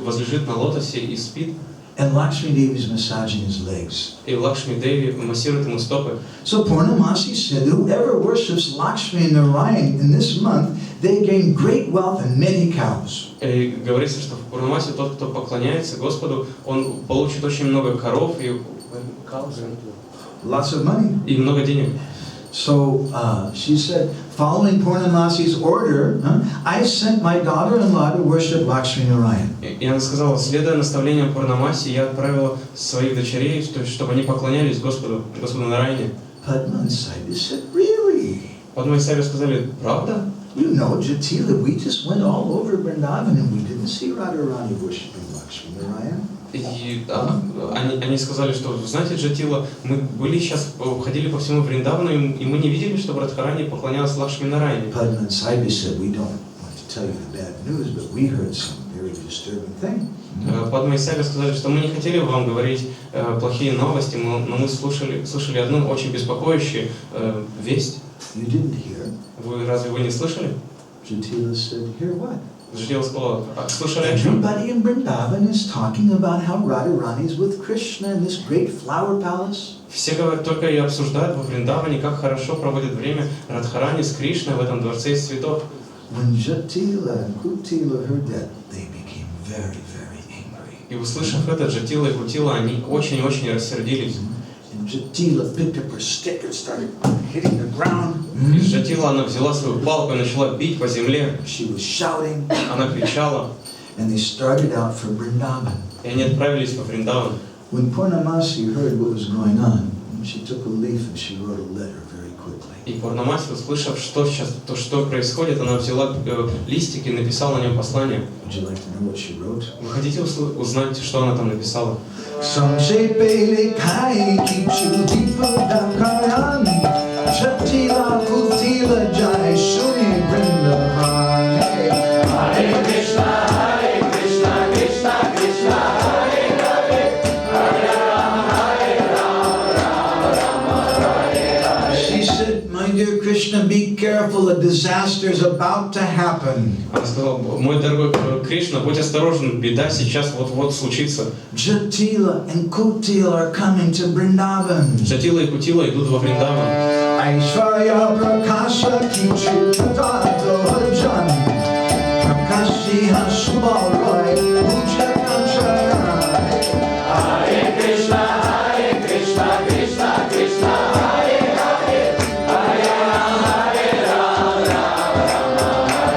возлежит на лотосе и спит.
And Lakshmi Devi is massaging his legs.
И Лакшми Деви массирует ему стопы.
So Purnamasi said, whoever worships Lakshmi and Narayan in this month, they gain great wealth and many cows.
И говорится, что в Пурнамасе тот, кто поклоняется Господу, он получит очень много коров и
Lots of money.
И много денег.
So she said, following Purnamasi's order, I sent my daughter-in-law to worship Lakshmi Narayan.
И она сказала, следуя наставлениям Пурнамаси, я отправила своих дочерей, чтобы они поклонялись Господу Нараяне.
Padma and Saibya said, really?
Падма и Сабья сказали, правда?
You know, Jatila, we just went all over Vrindavan and we didn't see Radharani worshiping Lakshmi Narayana.
И они сказали, что, знаете, Джатила, мы были сейчас, ходили по всему Вриндавану, и мы не видели, что Радхарани поклонялась Лакшми Нарайане.
Padma Sahibi said, we don't want to tell you the bad news, but we heard some very disturbing thing.
Падма и Сайби сказали, что мы не хотели вам говорить плохие новости, но мы слышали одну очень беспокоящую весть.
You didn't hear?
Разве вы не слышали?
Jatila said, hear what?
Джатила сказала, слышали о чем?
Everybody in Vrindavan is talking about how Radharani is with Krishna in this great flower palace.
Все говорят, только и обсуждают во Вриндаване, как хорошо проводит время Радхарани с Кришной в этом дворце из цветов.
When Jatila and Kutila heard that, they became very, very angry.
И услышав это, Джатила и Кутила, они очень-очень рассердились.
And Jatila picked up her stick and started hitting the ground.
И Джатила, она взяла свою палку и начала бить по земле.
She was shouting.
Она кричала.
And they started out for Vrindavan.
И они отправились во Вриндаван.
When Purnamasi heard what was going on, she took a leaf and she wrote a letter very quickly.
И Пурнамаси, услышав, что происходит, она взяла листик и написала на нем послание.
Would you like to know what she wrote?
Вы хотите узнать, что она там написала?
Samshepe kai kichu dipadakaran Jatila Kutila Jai Shuni Vrindavan. Hare Krishna, Krishna Krishna, Hare Hare, Hare Rama, Rama Rama, Hare Hare. She said, my dear Krishna, be careful, a disaster is about to happen.
Она сказала, мой дорогой Кришна, будь осторожен, беда сейчас вот-вот случится.
Jatila and Kutila are coming to Vrindavan.
Джатила и Кутила идут во Вриндаван.
Aishwarya Prakasha Kichu Tato Hajan Prakashi Hashubal Roy Puja Kancharai. Hare Krishna, Krishna Krishna, Hare Hare, Hare Rama, Rama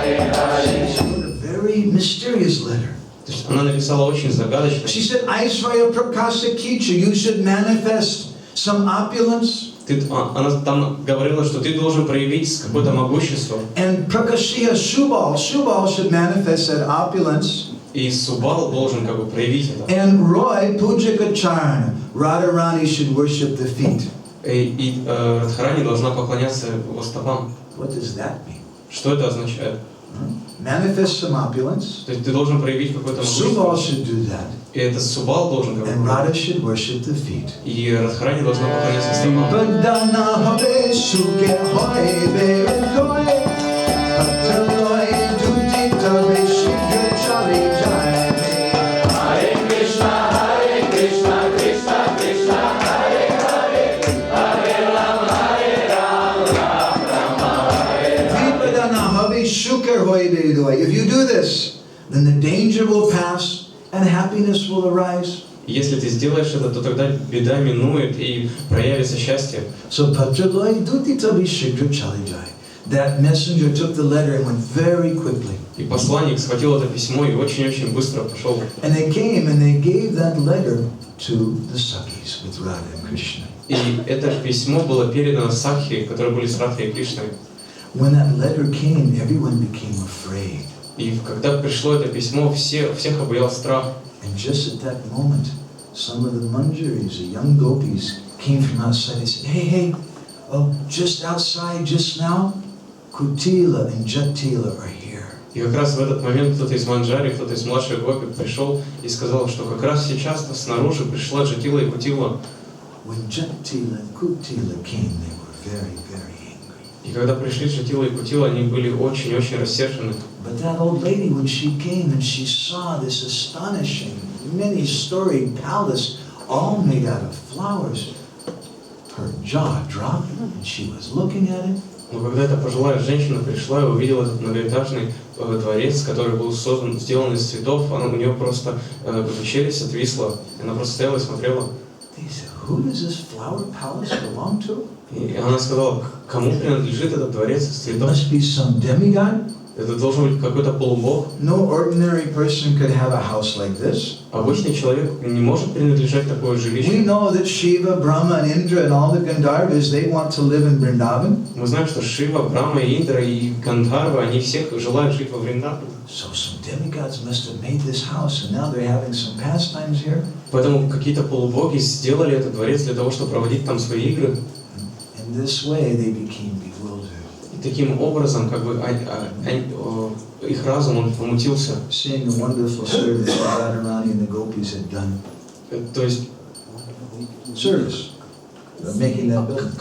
Hare Hare. She wrote a very mysterious letter.
То есть она написала очень загадочно.
She said, Aishwarya Prakasha Kichu, you should manifest some opulence.
Она там говорила, что ты должен проявить какое-то могущество.
And Prakashiya Shubal should manifest that opulence.
И Субал должен как бы проявить это.
And Roy Pujakacharna, Radharani should worship the feet.
И Радхарани должна поклоняться его стопам.
What does that mean?
Что это означает?
Manifest some opulence.
То есть ты должен проявить какое-то
Subal
могущество.
should do that.
И это Субал должен
And
говорить.
Radha should worship the feet.
И Радхарани должна поклоняться стопам.
Badana hobe suke hoy beroy. Pataloy duti tabe shikha chali jai. Hare Krishna, Krishna Krishna, Hare Hare, Hare Rama, Rama Hare Hare. Badana hobe suke hoy beroy. If you do this, then the danger will pass and happiness will arise.
Если ты сделаешь это, то тогда беда минует и проявится счастье.
So Patraloy Dutitabi Shigra Chalijai. That messenger took the letter and went very quickly.
И посланник схватил это письмо и очень-очень быстро пошел.
And they came and they gave that letter to the Sakhis with Radha and Krishna.
И это письмо было передано Сакхи, которые были с Радхой и Кришной.
When that letter came, everyone became afraid.
И когда пришло это письмо, всех обуял страх.
And just at that moment, some of the manjaris, the young gopis, came from outside. They said, hey, just outside, just now, Kutila and Jatila are here.
И как раз в этот момент кто-то из манджари, кто-то из младших гопи пришел и сказал, что как раз сейчас снаружи пришла Джатила и Кутила.
When Jatila and Kutila came, they were very, very angry.
И когда пришли Джатила и Кутила, они были очень-очень рассержены.
But that old lady, when she came and she saw this astonishing, many-storied palace, all made out of flowers, her jaw dropped, and she was looking at it.
Но когда эта пожилая женщина пришла и увидела этот многоэтажный дворец, который был сделан из цветов, у нее просто челюсть отвисла, и она просто стояла и смотрела.
They said, who does this flower palace belong to?
И она сказала, кому принадлежит этот дворец из
It
цветов?
must be some demigod.
Это должен быть какой-то полубог.
No ordinary person could have a house like this.
Обычный человек не может принадлежать такое
We
жилище.
know that Shiva, Brahma, and Indra and all the Gandharvas, they want to live in Vrindavan.
Мы знаем, что Шива, Брахма, Индра и Гандхарва, они всех желают жить во Вриндаване.
So some demigods must have made this house, and now they're having some pastimes here.
Поэтому какие-то полубоги сделали этот дворец для того, чтобы проводить там свои игры.
In this way, they became bewildered.
И таким образом, как бы, их разум, он помутился.
Seeing the wonderful service that Radharani and the gopis had done.
То есть,
Service. Making that building.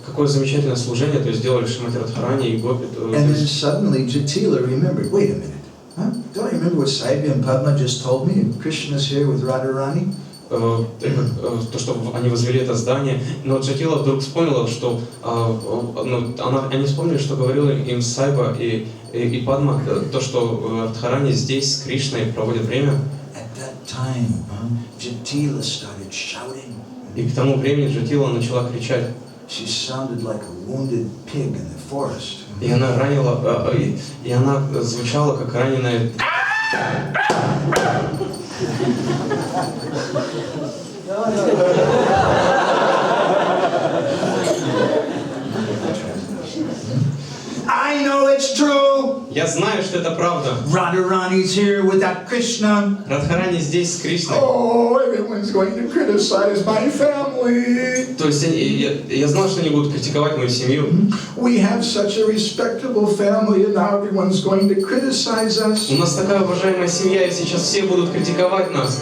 какое замечательное служение, то есть сделали Шримати Радхарани и Гопи.
And then suddenly Jatila remembered, wait a minute, huh? Don't I remember what Saibhya and Padma just told me? And Krishna's here with Radharani?
То, что они возвели это здание, но Джатила вдруг вспомнила, что они вспомнили, что говорил им Сайба и Падма, то, что Радхарани здесь с Кришной проводят время.
At that time, Jatila started shouting.
И к тому времени Джатила начала кричать.
She sounded like a wounded pig in the forest.
И она ранила, и она звучала как раненая.
I know it's true.
Я знаю, что это правда.
Radharani's here with that Krishna.
Радхарани здесь с Кришной.
Oh, everyone's going to criticize my family.
То есть я знал, что они будут критиковать мою семью.
We have such a respectable family, and now everyone's going to criticize us.
У нас такая уважаемая семья, и сейчас все будут критиковать нас.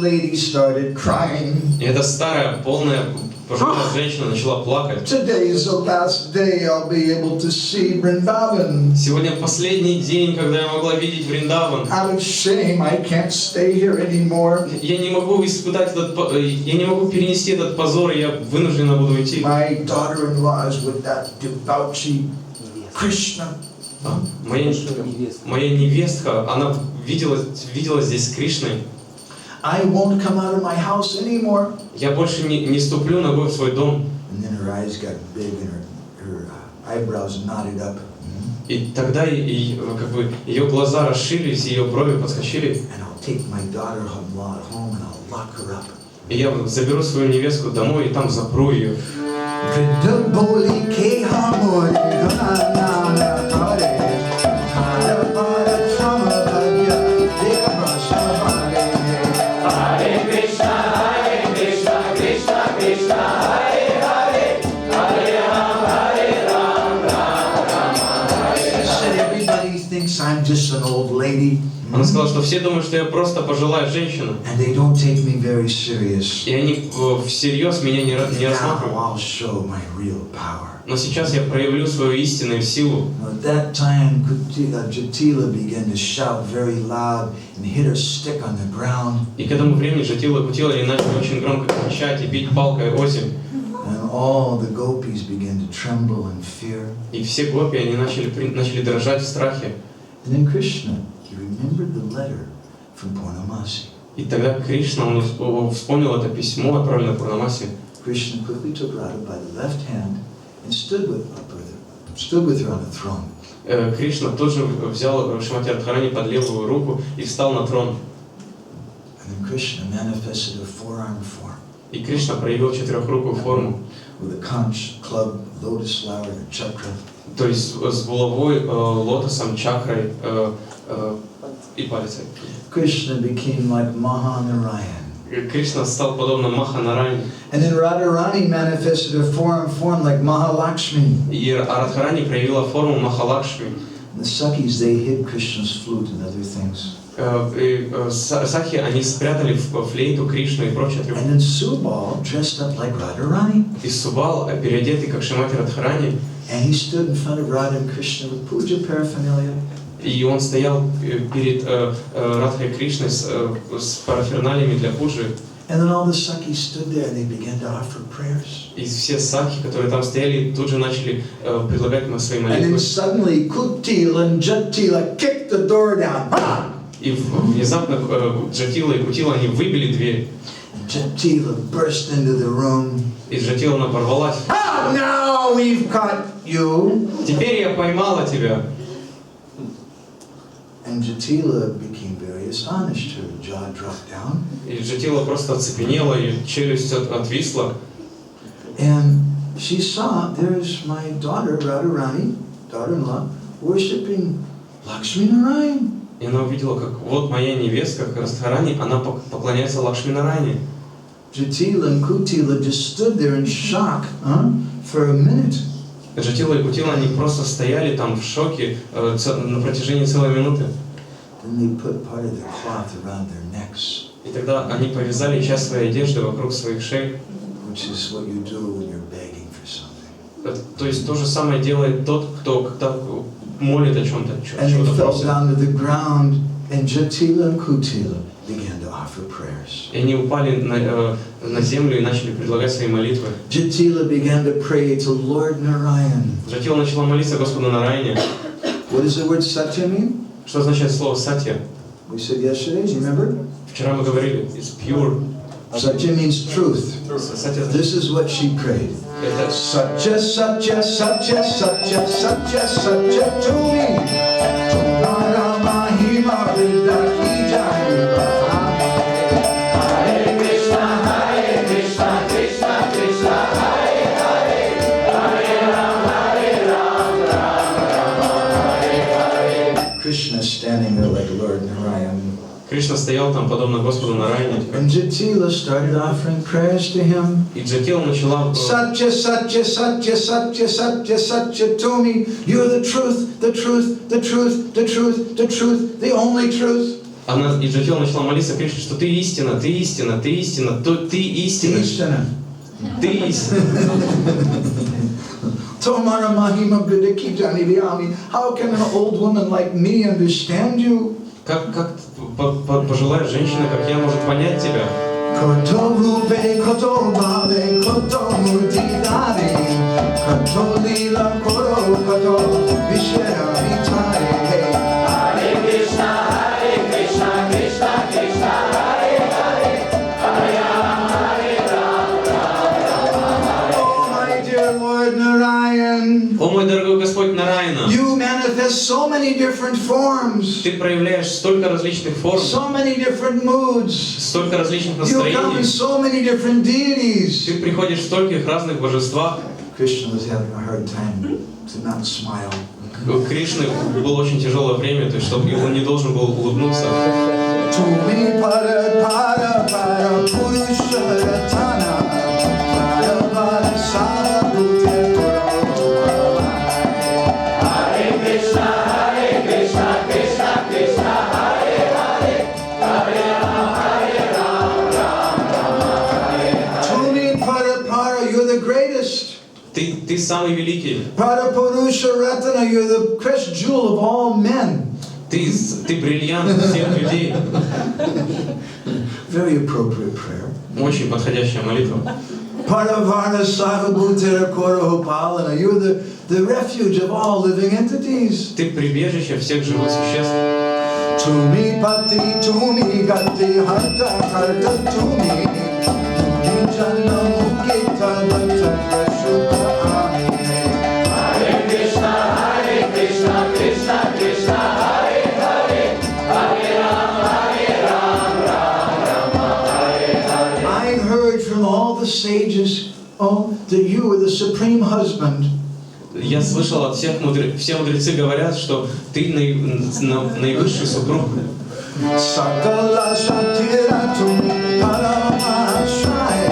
Lady started crying.
И эта старая, полная, пожилая женщина начала плакать.
Today is the last day I'll be able to see Vrindavan.
Сегодня последний день, когда я могла видеть Вриндаван.
Out of shame, I can't stay here anymore.
Я не могу испытать я не могу перенести этот позор, и я вынуждена буду уйти.
My daughter-in-law is with that debauchee Krishna.
Моя невестка, она видела здесь с Кришной.
I won't come out of my house anymore.
Я больше не ступлю ногой в свой дом.
And then her eyes got big and her eyebrows knotted up.
И тогда как бы ее глаза расширились, ее брови подскочили.
And I'll take my daughter-in-law home and I'll lock her up.
И я заберу свою невестку домой и там запру ее.
I'm just an old lady.
Она сказала, что все думают, что я просто пожилая женщина.
And they don't take me very serious.
И они всерьез меня не рассматривают.
Now I'll show my real power.
Но сейчас я проявлю свою истинную силу.
At that time, Jatila began to shout very loud and hit her stick on the ground.
И к этому времени Джатила Кутила начали очень громко кричать и бить палкой о землю.
And all the gopis began to tremble in fear.
И все гопи они начали дрожать в страхе.
And then Krishna, he remembered the letter from Purnamasi.
И тогда Кришна, он вспомнил это письмо, отправленное Пурнамаси.
Krishna quickly took Radha by the left hand and stood with her on the throne.
Кришна тут же взял Шримати Радхарани под левую руку и встал на трон.
And then Krishna manifested a four-armed form.
И Кришна проявил четырехрукую форму.
With a conch, club, lotus flower, and a chakra.
То есть с булавой, лотосом, чакрой и палицей.
Krishna became like Mahanarayan.
Кришна стал подобно Маханарайне.
And then Radharani manifested a four-armed form like Mahalakshmi.
И Радхарани проявила форму Махалакшми.
The Sakis, they hid Krishna's flute and other things.
Сакхи, они спрятали в флейту Кришну и прочие
And
атрибуты.
then Subal dressed up like Radharani.
И Субал, переодетый как Шримати Радхарани,
And he stood in front of Radha and Krishna with puja paraphernalia.
и он стоял перед Радхой Кришной с параферналиями для пуджи.
And then all the Sakhis stood there and they began to offer prayers.
И все сакхи, которые там стояли, тут же начали предлагать ему свои
And then
молитвы.
suddenly Kutila and Jatila kicked the door down. Ah!
И внезапно Джатила и Кутила, они выбили дверь.
Jatila burst into the room.
И Джатила она порвалась.
Ah, now we've caught you.
Теперь я поймала тебя.
And Jatila became very astonished. Her jaw dropped down.
И Джатила просто оцепенела, и челюсть отвисла.
And she saw, there's my daughter, Radharani, daughter-in-law, worshipping Lakshmi Narayan.
И она увидела, как вот моя невестка Радхарани, она поклоняется Лакшми Нарайне.
Jatila and Kutila just stood there in shock for a minute.
Джатила и Кутила, они просто стояли там в шоке на протяжении целой минуты.
Then they put part of their cloth around their necks,
И тогда они повязали часть своей одежды вокруг своих шеи.
which is what you do when you're begging for something.
То есть то же самое делает тот, кто когда молит о чем-то,
And they
чего-то
fell
просит.
down to the ground, and Jatila and Kutila began to offer prayers.
И они упали на землю и начали предлагать свои молитвы.
Jatila began to pray to Lord Narayan.
Джатила начала молиться Господу Нарайне.
What does the word satya mean?
Что означает слово «сатья»?
We said yesterday, do you remember?
Вчера мы говорили, it's pure.
Satya means truth.
Сатья
This is what she prayed.
это
Satya, Satya, Satya, Satya, Satya, Satya to me. Tumhara mahima vridaki jai. Hare Krishna, Krishna Krishna, Hare Hare, Hare Ram, Hare Hare. Krishna standing there like Lord Narayan.
Кришна стоял там, подобно Господу Нарайне.
And Jatila started offering prayers to him.
И Джатила начала
Satya, Satya, Satya, Satya, Satya, Satya to me. You're the truth, the truth, the truth, the truth, the truth, the only truth.
и Джатила начала молиться Кришне, что ты истина, ты истина, ты истина, ты истина,
Istana.
ты истина.
Tomara mahima gudiki jani vyami. How can an old woman like me understand you?
Как пожилая женщина, как я, может понять тебя?
Koto rupe, koto bhave, koto mudidari, koto lila, koto, koto vishaya vitari. Hare Krishna, Krishna Krishna, Hare Hare, Hare Ram, Ram. Oh my dear Lord Narayan,
О мой дорогой Господь Нарайна,
you manifest so many different forms,
ты проявляешь столько различных форм,
so many different moods.
столько различных
You come in
настроений,
so many different deities.
ты приходишь в стольких разных божествах.
Krishna was having a hard time to not smile.
У Кришны было очень тяжелое время, то есть чтобы он не должен был улыбнуться.
Tumi para para para purusharatana, para para sarabhute koro. Hare Krishna, Krishna Krishna, Hare Hare, Hare Ram, Hare Ram. Tumi para para, you're the greatest.
Ты самый великий.
Para purusharatana, you're the crest jewel of all men.
Ты бриллиант всех людей.
Very appropriate prayer.
Очень подходящая молитва.
Paravarna Sarvabhutera Korohopalana. You're the refuge of all living entities.
Ты прибежище всех живых существ.
Tumi Pati, Tumi Gati, Harta, Harta, Tumi. Tumi Jana Mukita, Bhatta, Shuddha Ami. Hare Krishna, Krishna Krishna, Hare Hare, Hare Ram, Rama, Hare Hare. I heard from all the sages, that you are the supreme husband.
Я слышал от всех все мудрецы говорят, что ты наивысший супруг.
Sakala Shatira Tumi Paramashai,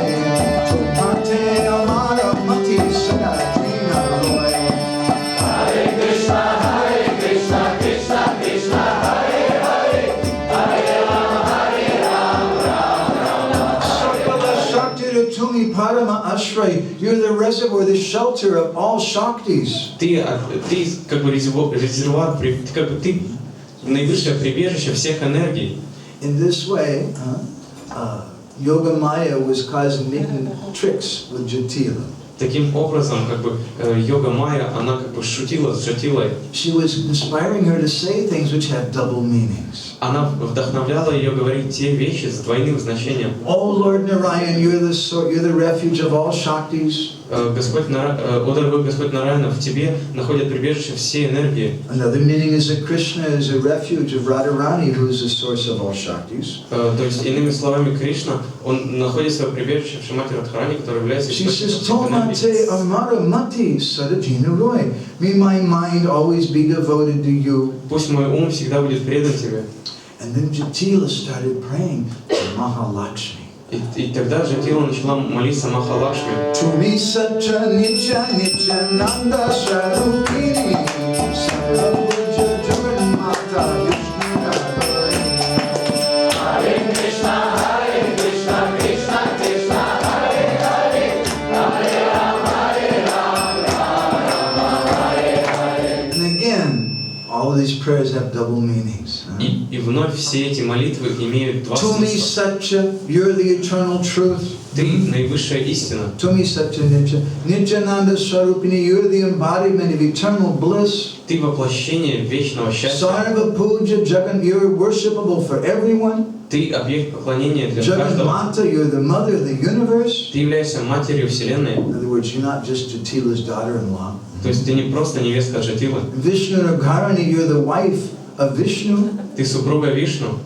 Tumate Amara Mati Sadadrina Roy. Hare Krishna, Krishna Krishna, Hare Hare, Hare Pujya Tumi Parama Ashray. You're the reservoir, the shelter of all Shaktis.
Ты как бы резервуар, ты наивысшее прибежище всех энергий.
In this way, Yoga Maya was making tricks with Jatila.
Таким образом, как бы йога Майя, она как бы шутила с Джатилой.
She was inspiring her to say things which had double meanings.
Она вдохновляла ее говорить те вещи с двойным значением.
Oh Lord Narayan, you're the refuge of all Shaktis.
О дорогой Господь Нараяна, в тебе находят прибежище все энергии.
Another meaning is that Krishna is a refuge of Radharani, who is the source of all Shaktis.
То есть, иными словами, Кришна, он находит свое прибежище в Шримати Радхарани, который является источником энергии.
Amara Mati Sadajina Roy. May my mind always be devoted to you.
Пусть мой ум всегда будет предан тебе.
And then Jatila started praying to Mahalakshmi.
И тогда Джатила начала молиться Махалакшми.
Tumi Satcha Nitya Nityananda Swarupini Sarvapuja Jaganmata Vishnu Hare Krishna Hare Krishna Krishna Krishna Hare Hare Hare Rama Hare Rama Hare Hare. And again, all of these prayers have double meanings.
И вновь все эти молитвы имеют два
Tumi
смысла.
Satcha, you're the eternal truth.
Ты наивысшая истина.
Tumi Satcha Nitya. Nityananda Swarupini, you're the embodiment of eternal bliss.
Ты воплощение вечного счастья.
Sarva Puja Jagan, you're worshipable for everyone.
Ты объект поклонения для каждого.
Jaganmata, you're the mother of the universe.
Ты являешься матерью Вселенной.
In other words, you're not just Jatila's daughter-in-law.
То есть ты не просто невестка Джатилы.
Vishnu Garani, you're the wife of Vishnu.
Ты супруга Вишну.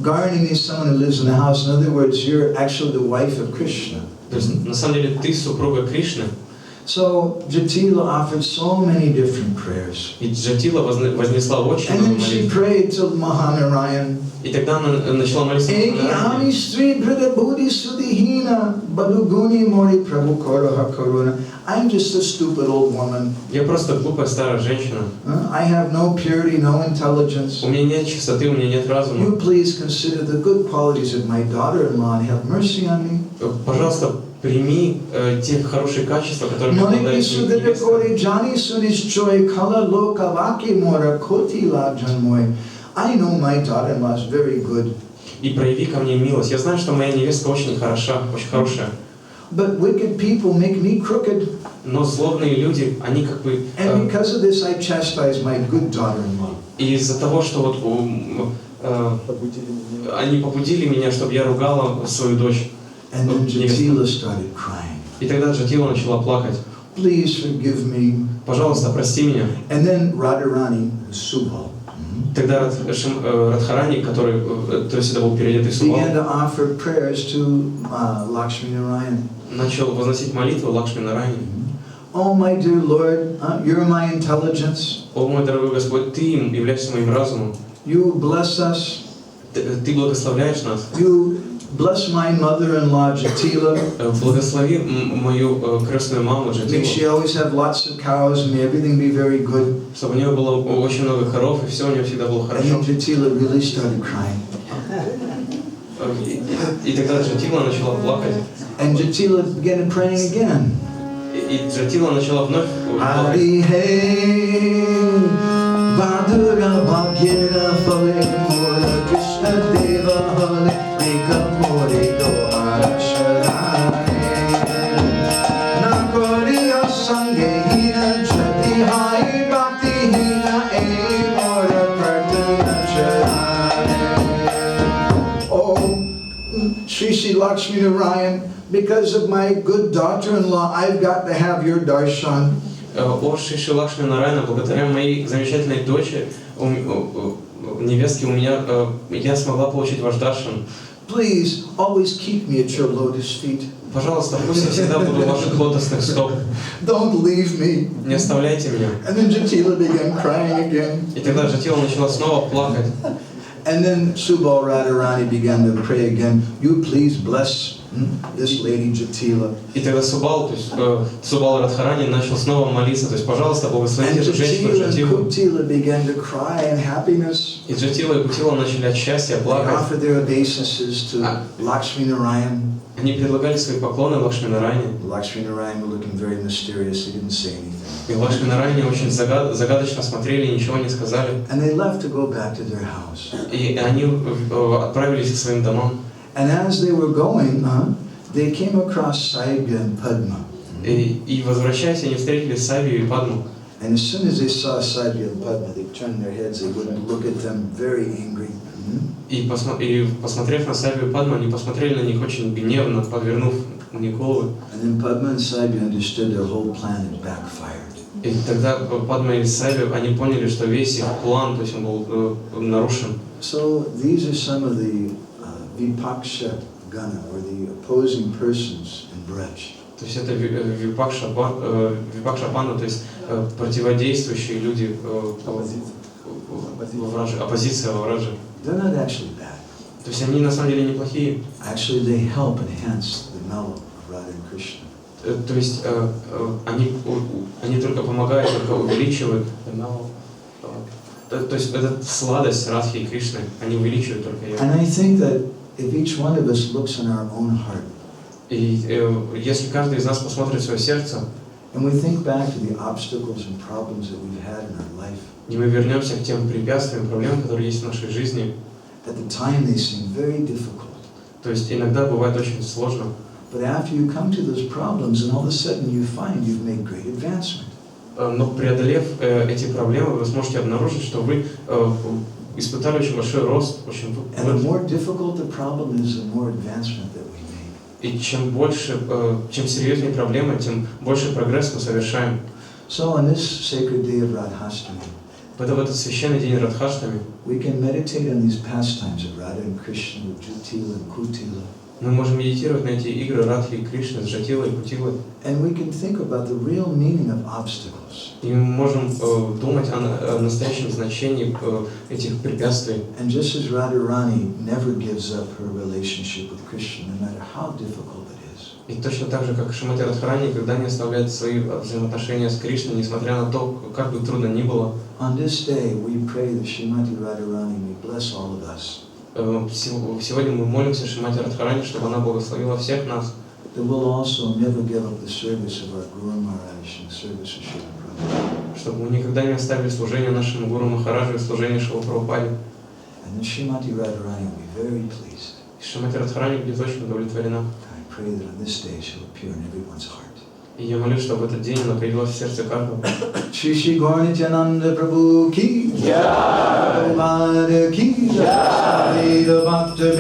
Garani means someone who lives in the house. In other words, you're actually the wife of Krishna.
То есть на самом деле ты супруга Кришны.
So Jatila offered so many different prayers.
И Джатила вознесла очень
And
много
then she
молитв.
prayed to Mahanarayan.
И тогда она начала молиться
Eki
Маханараяне.
ami stri brida buddhi sudihina baduguni mori prabhu koroha karuna. I'm just a stupid old woman.
Я просто глупая старая женщина.
I have no purity, no intelligence.
У меня нет чистоты, у меня нет разума.
You please consider the good qualities of my daughter-in-law and have mercy on me.
Пожалуйста, прими те хорошие качества, которые мне
Maniki
обладает
sudhita
невеста.
kori jani sunis choy kala loka vaki mora koti la janmoy. I know my daughter-in-law is very good.
И прояви ко мне милость. Я знаю, что моя невестка очень хороша, очень хорошая.
But wicked people make me crooked.
Но злобные люди, они как бы...
And because of this, I chastise my good daughter-in-law.
И из-за того, что вот они побудили меня, чтобы я ругала свою дочь.
And then Jatila started crying.
И тогда Джатила начала плакать.
Please forgive me.
Пожалуйста, прости меня.
And then Radharani, Subal,
Тогда Радхарани, который, то есть это был переодетый Субал,
began to offer prayers to Lakshmi Narayan.
начал возносить молитву Лакшми Нараяне.
Oh, my dear Lord, you're my intelligence.
О, мой дорогой Господь, Ты являешься моим разумом.
You bless us.
Ты благословляешь нас.
You bless my mother-in-law, Jatila.
Благослови мою крестную маму
May
Джатилу,
she always have lots of cows and may everything be very good.
чтобы у нее было очень много коров, и все у нее всегда было
And
хорошо.
then Jatila really started crying.
И тогда Джатила начала плакать.
And Jatila began praying again.
И Джатила начала вновь плакать.
Hari Hey, Vadura Bhagira Phale Mora Krishna Deva Hale Meka Mori Dohara Sharai Nakori Asange Hina Jati Hai Bhakti Hina E Mora Pratana Sharai. Oh, Shri Lakshmi Narayan, because of my good daughter-in-law, I've got to have your darshan.
О Шиши Лакшми Нараяна, благодаря моей замечательной дочери, невестке, я смогла получить ваш даршан.
Please, always keep me at your lotus feet.
Пожалуйста, пусть я всегда буду у ваших лотосных стоп.
Don't leave me.
Не оставляйте меня.
And then Jatila began crying again.
И тогда Джатила начала снова плакать.
And then Subal Radharani began to pray again. You please bless This lady Jatila.
И тогда Субал, то есть Субал Радхарани начал снова молиться, то есть, пожалуйста, благословите
And
эту женщину
Jatila and
Джатилу.
Kutila began to cry in happiness.
И Джатила и Кутила начали от счастья
They
плакать.
offered their obeisances to Lakshmi Narayan.
Они предлагали свои поклоны Лакшми-Нарайне.
Lakshmi Narayan were looking very mysterious. They didn't say anything.
И Лакшми-Нарайне очень загадочно смотрели и ничего не сказали.
And they left to go back to their house.
И они отправились к своим домам.
And as they were going, they came across Saibya and Padma.
И возвращаясь, они встретили Сабию и Падму.
And as soon as they saw Saibya and Padma, they turned their heads. They wouldn't look at them, very angry.
И посмотрев на Сабию и Падму, они посмотрели на них очень гневно, подвернув мне головы.
And then Padma and Saibya understood their whole plan had backfired.
И тогда Падма и Сабия, они поняли, что весь их план, то есть он был нарушен.
So these are some of the Vipaksha Gana, or the opposing persons in Braj.
То есть это Випакша Пана, то есть противодействующие люди, оппозиция во Враджи.
They're not actually bad.
То есть они на самом деле неплохие.
Actually, they help enhance the mellow of Radha and Krishna.
То есть они только помогают, только увеличивают. То есть эта сладость Радхи и Кришны, они увеличивают только ее.
And I think that if each one of us looks in our own heart,
И если каждый из нас посмотрит в свое сердце,
and we think back to the obstacles and problems that we've had in our life,
и мы вернемся к тем препятствиям, проблемам, которые есть в нашей жизни,
at the time they seem very difficult.
то есть иногда бывает очень сложно.
But after you come to those problems, and all of a sudden you find you've made great advancement.
Но преодолев эти проблемы, вы сможете обнаружить, что вы испытали очень большой рост, очень.
And the more difficult the problem is, the more advancement that we make.
И чем больше, чем серьезнее проблема, тем больше прогресс мы совершаем.
So on this sacred day of Radhashtami,
Поэтому в этот священный день Радхаштами
we can meditate on these pastimes of Radha and Krishna, with Jatila and Kutila.
мы можем медитировать на эти игры Радхи и Кришны, с Джатилой и Кутилой.
And we can think about the real meaning of obstacles.
И мы можем думать о настоящем значении этих препятствий.
And just as Radharani never gives up her relationship with Krishna, no matter how difficult it is.
И точно так же, как Шримати Радхарани никогда не оставляет свои взаимоотношения с Кришной, несмотря на то, как бы трудно ни было.
On this day, we pray that Srimati Radharani may bless all of us.
Сегодня мы молимся Шримати Радхарани, чтобы она благословила всех нас.
That we'll also never give up the service of our Guru Maharaj and service of Srila Prabhupada.
Чтобы мы никогда не оставили служение нашему Гуру Махараджу и служение Шрила Прабхупаде.
And then Srimati Radharani will be very pleased.
И Шримати Радхарани будет очень удовлетворена.
I pray that on this day she'll appear in everyone's heart.
И я молюсь, чтобы в этот день она появилась в сердце каждого.
Shri Shri Gauranitananda Prabhu ki Jai, Prabhupada ki Jai, Bhakta